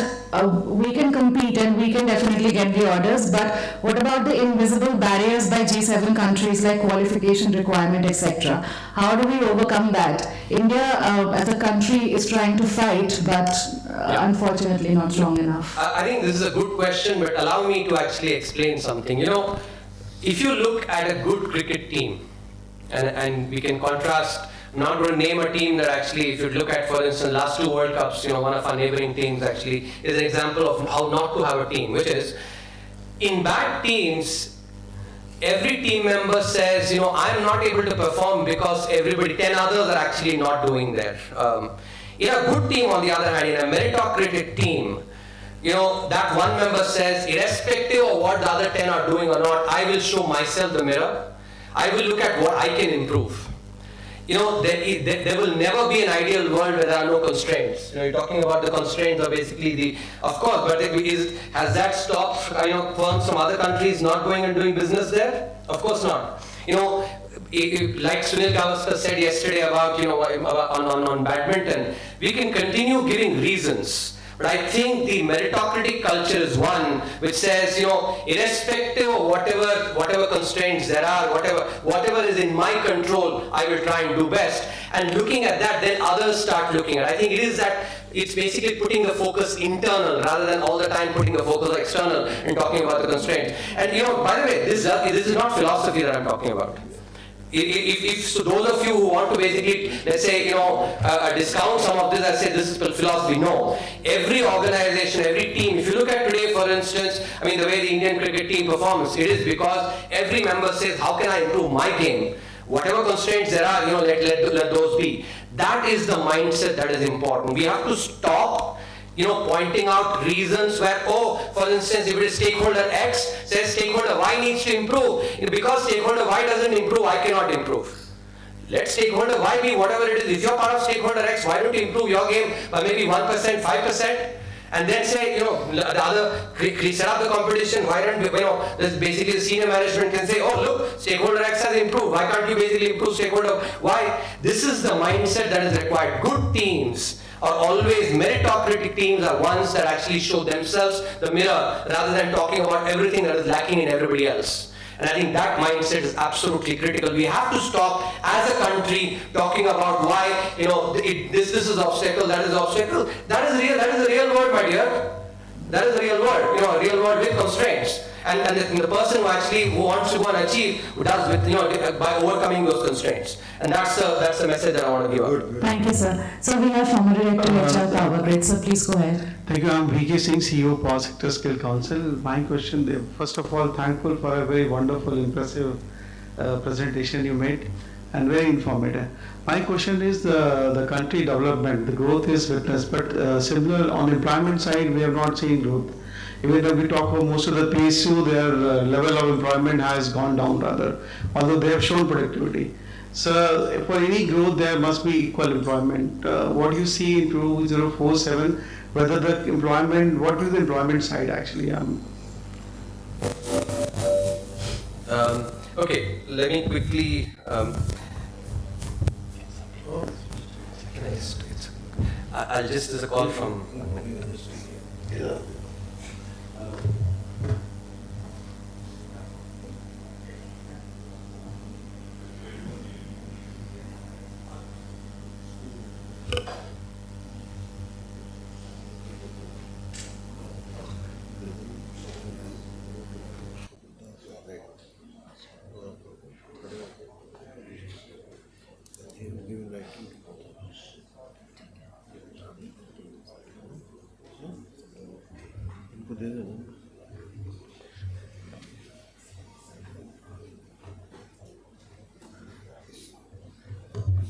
we can compete and we can definitely get the orders, but what about the invisible barriers by G7 countries like qualification requirement, etc.? How do we overcome that? India as a country is trying to fight, but unfortunately not strong enough. I think this is a good question, but allow me to actually explain something. If you look at a good cricket team, and we can contrast, I'm not going to name a team that actually, if you look at, for instance, last 2 World Cups, one of our neighboring teams actually is an example of how not to have a team, which is, in bad teams, every team member says, I'm not able to perform because 10 others are actually not doing there. In a good team, on the other hand, in a meritocratic team, that one member says, irrespective of what the other 10 are doing or not, I will show myself the mirror. I will look at what I can improve. There will never be an ideal world where there are no constraints. You're talking about the constraints are basically of course, but has that stopped firms from other countries not going and doing business there? Of course not. Like Sunil Gavaskar said yesterday about, on badminton, we can continue giving reasons. But I think the meritocratic culture is one which says, irrespective of whatever constraints there are, whatever is in my control, I will try and do best. And looking at that, then others start looking at it. I think it is that it's basically putting the focus internal rather than all the time putting the focus external and talking about the constraints. And by the way, this is not philosophy that I'm talking about. If those of you who want to basically, let's say, discount some of this and say this is philosophy, no. Every organization, every team, if you look at today, for instance, the way the Indian cricket team performs, it is because every member says, how can I improve my game? Whatever constraints there are, let those be. That is the mindset that is important. We have to stop pointing out reasons where, for instance, if it is stakeholder X says stakeholder Y needs to improve, because stakeholder Y doesn't improve, I cannot improve. Let stakeholder Y be whatever it is. If you're part of stakeholder X, why don't you improve your game by maybe 1%, 5%? And then say, the other, set up the competition, why don't this basically the senior management can say, look, stakeholder X has improved, why can't you basically improve stakeholder Y? This is the mindset that is required. Good teams are always, meritocratic teams are ones that actually show themselves the mirror rather than talking about everything that is lacking in everybody else. And I think that mindset is absolutely critical. We have to stop as a country talking about why, this is obstacle, that is obstacle. That is the real world, my dear. That is the real world, a real world with constraints. And the person who wants to go and achieve, does with, by overcoming those constraints. And that's the message that I want to give out. Thank you, sir. So we have former Director HR Power Grid, so please go ahead. Thank you. I'm Viksit Singh, CEO Power Sector Skill Council. My question, first of all, thankful for a very wonderful, impressive presentation you made and very informative. My question is the country development, the growth is witnessed, but similar on employment side, we have not seen growth. Even when we talk about most of the PSU, their level of employment has gone down rather, although they have shown productivity. So for any growth, there must be equal employment. What do you see in 2047, whether the employment, what is the employment side actually? Okay, let me quickly. I'll just, there's a call from.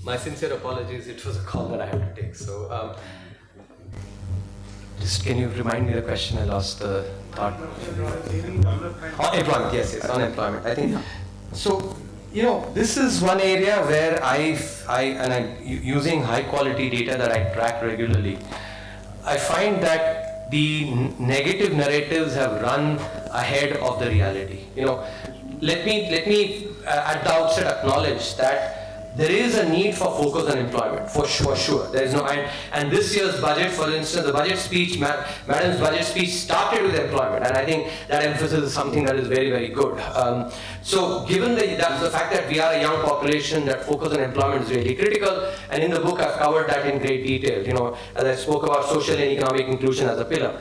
My sincere apologies, it was a call that I had to take. So, just can you remind me the question? I lost the thought. On employment, yes, on employment. I think so. You know, this is one area where using high quality data that I track regularly, I find that the negative narratives have run ahead of the reality. You know, let me at the outset acknowledge that there is a need for focus on employment, for sure. There is no, and this year's budget, for instance, the budget speech, Madam's budget speech started with employment, and I think that emphasis is something that is very, very good. So given the fact that we are a young population, that focus on employment is really critical, and in the book I've covered that in great detail, you know, as I spoke about social and economic inclusion as a pillar.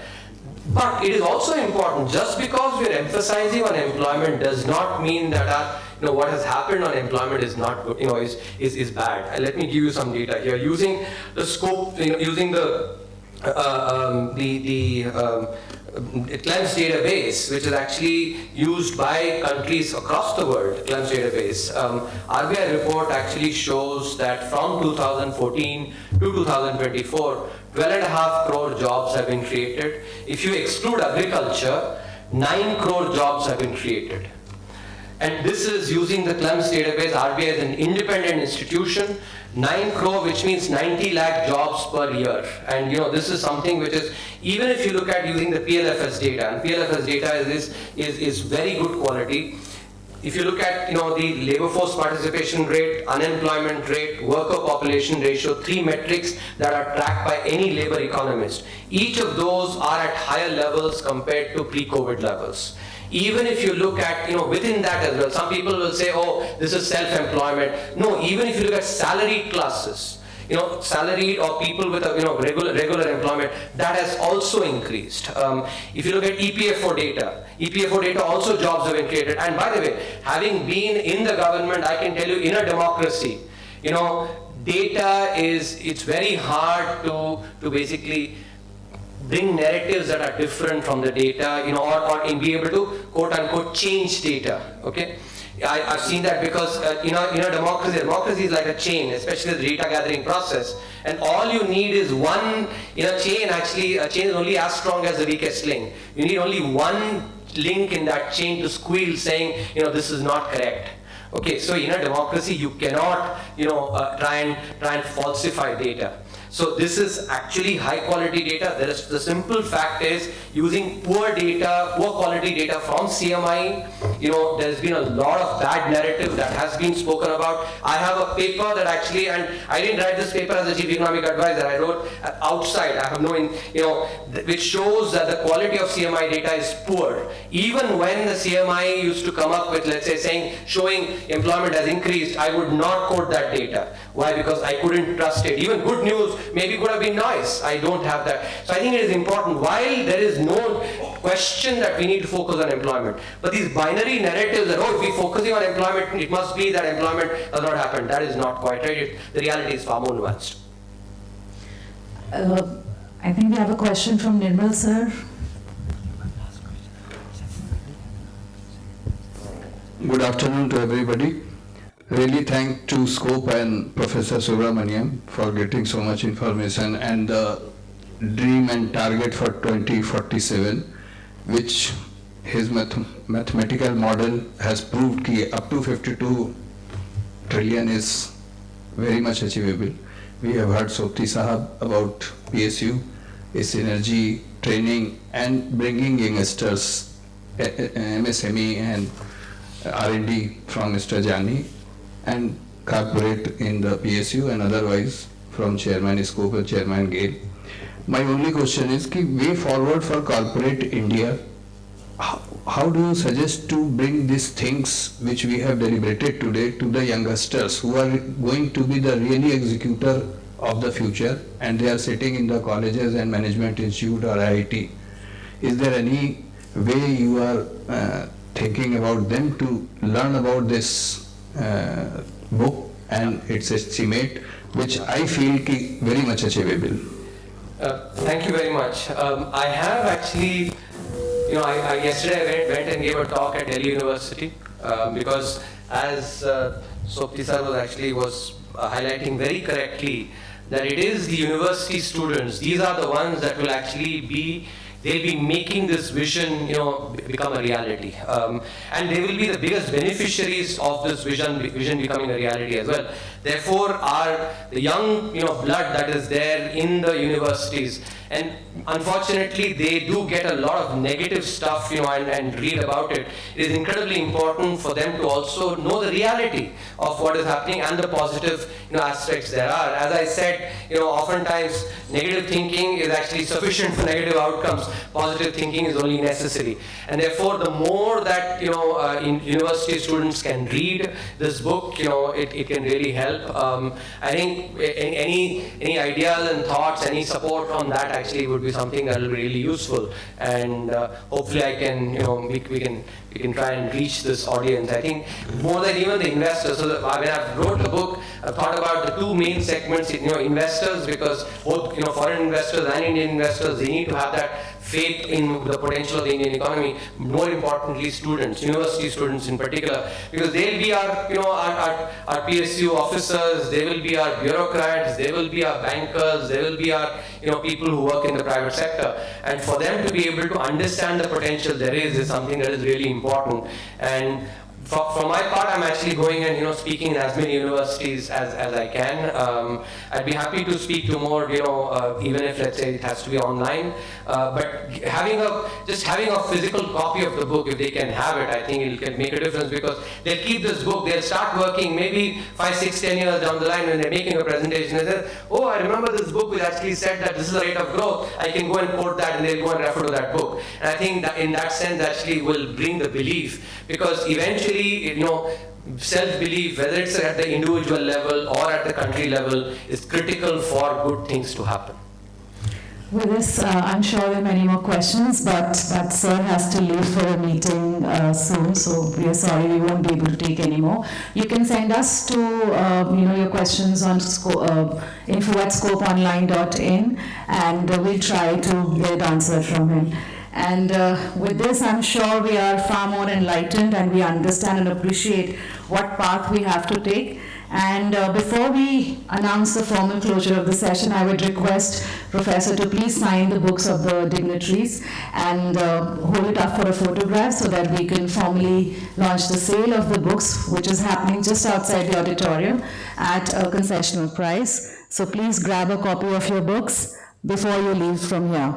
But it is also important, just because we are emphasizing on employment does not mean that our, you know, what has happened on employment is not good, you know, is bad. And let me give you some data here. Using the scope, you know, using the CLEMS database, which is actually used by countries across the world, CLEMS database. RBI report actually shows that from 2014 to 2024, 12.5 crore jobs have been created. If you exclude agriculture, 9 crore jobs have been created. And this is using the CLEMS database. RBI is an independent institution. 9 crore, which means 90 lakh jobs per year. And you know, this is something which is, even if you look at using the PLFS data, and PLFS data is very good quality. If you look at, you know, the labor force participation rate, unemployment rate, worker population ratio, 3 metrics that are tracked by any labor economist, each of those are at higher levels compared to pre-COVID levels. Even if you look at, you know, within that as well, some people will say, oh, this is self-employment. No, even if you look at salaried classes, you know, salaried or people with a, you know, regular employment, that has also increased. If you look at EPFO data also jobs have been created. And by the way, having been in the government, I can tell you, in a democracy, you know, data it's very hard to basically bring narratives that are different from the data, you know, or be able to quote unquote change data. Okay, I've seen that because in a democracy is like a chain, especially the data gathering process, and all you need is one in a chain. Actually, a chain is only as strong as the weakest link. You need only one link in that chain to squeal, saying, you know, this is not correct. Okay, so in a democracy you cannot, you know, try and falsify data. So this is actually high quality data. The simple fact is, using poor quality data from CMI, you know, there's been a lot of bad narrative that has been spoken about. I have a paper that actually, and I didn't write this paper as a chief economic advisor, I wrote outside, I have no, you know, which shows that the quality of CMI data is poor. Even when the CMI used to come up with, let's say, showing employment has increased, I would not quote that data. Why? Because I couldn't trust it. Even good news maybe could have been nice. I don't have that. So I think it is important, while there is no question that we need to focus on employment, but these binary narratives that, oh, if we're focusing on employment, it must be that employment does not happen. That is not quite right. The reality is far more nuanced. I think we have a question from Nirmal sir. Good afternoon to everybody. Really thank to Scope and Professor Subramaniam for getting so much information and the dream and target for 2047, which his mathematical model has proved that up to 52 trillion is very much achievable. We have heard Sopti Sahab about PSU, its energy, training and bringing youngsters, MSME and R&D from Mr. Jani, and corporate in the PSU and otherwise from Chairman Scope and Chairman Gale. My only question is ki way forward for corporate India, how do you suggest to bring these things which we have deliberated today to the youngsters who are going to be the really executor of the future, and they are sitting in the colleges and management institute or IIT? Is there any way you are thinking about them to learn about this book and its estimate, which I feel ki very much achievable? Thank you very much. I have actually, I yesterday I went and gave a talk at Delhi University because as Sopti sir was highlighting very correctly, that it is the university students, these are the ones that will actually they'll be making this vision, become a reality. And they will be the biggest beneficiaries of this vision becoming a reality as well. Therefore, the young, blood that is there in the universities, and unfortunately, they do get a lot of negative stuff, and read about it. It is incredibly important for them to also know the reality of what is happening and the positive, aspects there are. As I said, oftentimes negative thinking is actually sufficient for negative outcomes. Positive thinking is only necessary, and therefore, the more that university students can read this book, it can really help. I think any ideas and thoughts, any support on that actually would be something that will be really useful, and hopefully I can, we can try and reach this audience. I think more than even the investors. So when I wrote the book, I thought about the two main segments, investors, because both foreign investors and Indian investors, they need to have that faith in the potential of the Indian economy. More importantly, students, university students in particular, because they'll be our PSU officers, they will be our bureaucrats, they will be our bankers, they will be our people who work in the private sector, and for them to be able to understand the potential there is something that is really important. And for my part, I'm actually going and speaking in as many universities as I can. I'd be happy to speak to more, even if let's say it has to be online. But having a physical copy of the book, if they can have it, I think it can make a difference, because they'll keep this book, they'll start working maybe 5, 6, 10 years down the line when they're making a presentation. They say, oh, I remember this book which actually said that this is the rate of growth. I can go and quote that, and they'll go and refer to that book. And I think that in that sense actually will bring the belief, because eventually, self-belief, whether it's at the individual level or at the country level, is critical for good things to happen. With this, I'm sure there are many more questions, but Sir has to leave for a meeting soon, so we are sorry we won't be able to take any more. You can send us to your questions on info@scopeonline.in, and we'll try to get answered from him. And with this, I'm sure we are far more enlightened, and we understand and appreciate what path we have to take. And before we announce the formal closure of the session, I would request Professor to please sign the books of the dignitaries and hold it up for a photograph so that we can formally launch the sale of the books, which is happening just outside the auditorium at a concessional price. So please grab a copy of your books before you leave from here.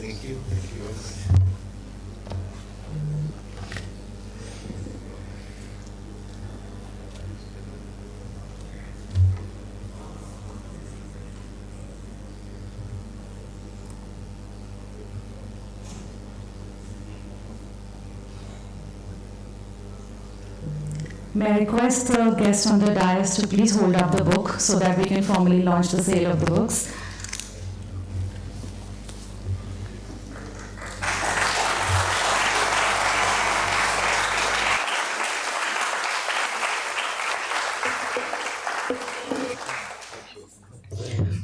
Thank you. Thank you very much. May I request the guests on the dais to please hold up the book so that we can formally launch the sale of the books.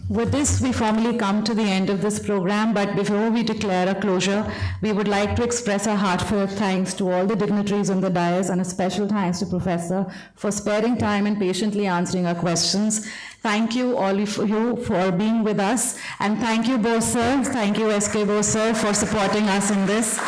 With this, we formally come to the end of this program, but before we declare a closure, we would like to express our heartfelt thanks to all the dignitaries on the dais and a special thanks to Professor for sparing time and patiently answering our questions. Thank you, all of you, for being with us, and thank you, Bose sir, thank you, SK Bose sir, for supporting us in this.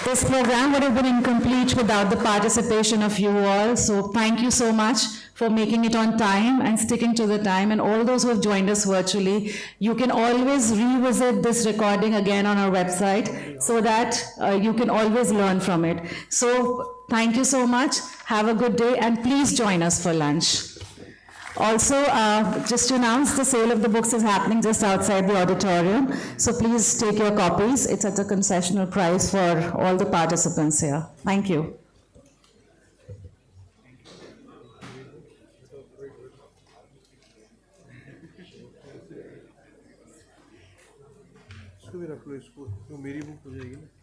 This program would have been incomplete without the participation of you all, so thank you so much for making it on time and sticking to the time, and all those who have joined us virtually. You can always revisit this recording again on our website so that you can always learn from it. So thank you so much, have a good day, and please join us for lunch. Also, just to announce, the sale of the books is happening just outside the auditorium, so please take your copies. It's at a concessional price for all the participants here. Thank you. इसको भी रख लो, इसको, वो मेरी book हो जाएगी ना।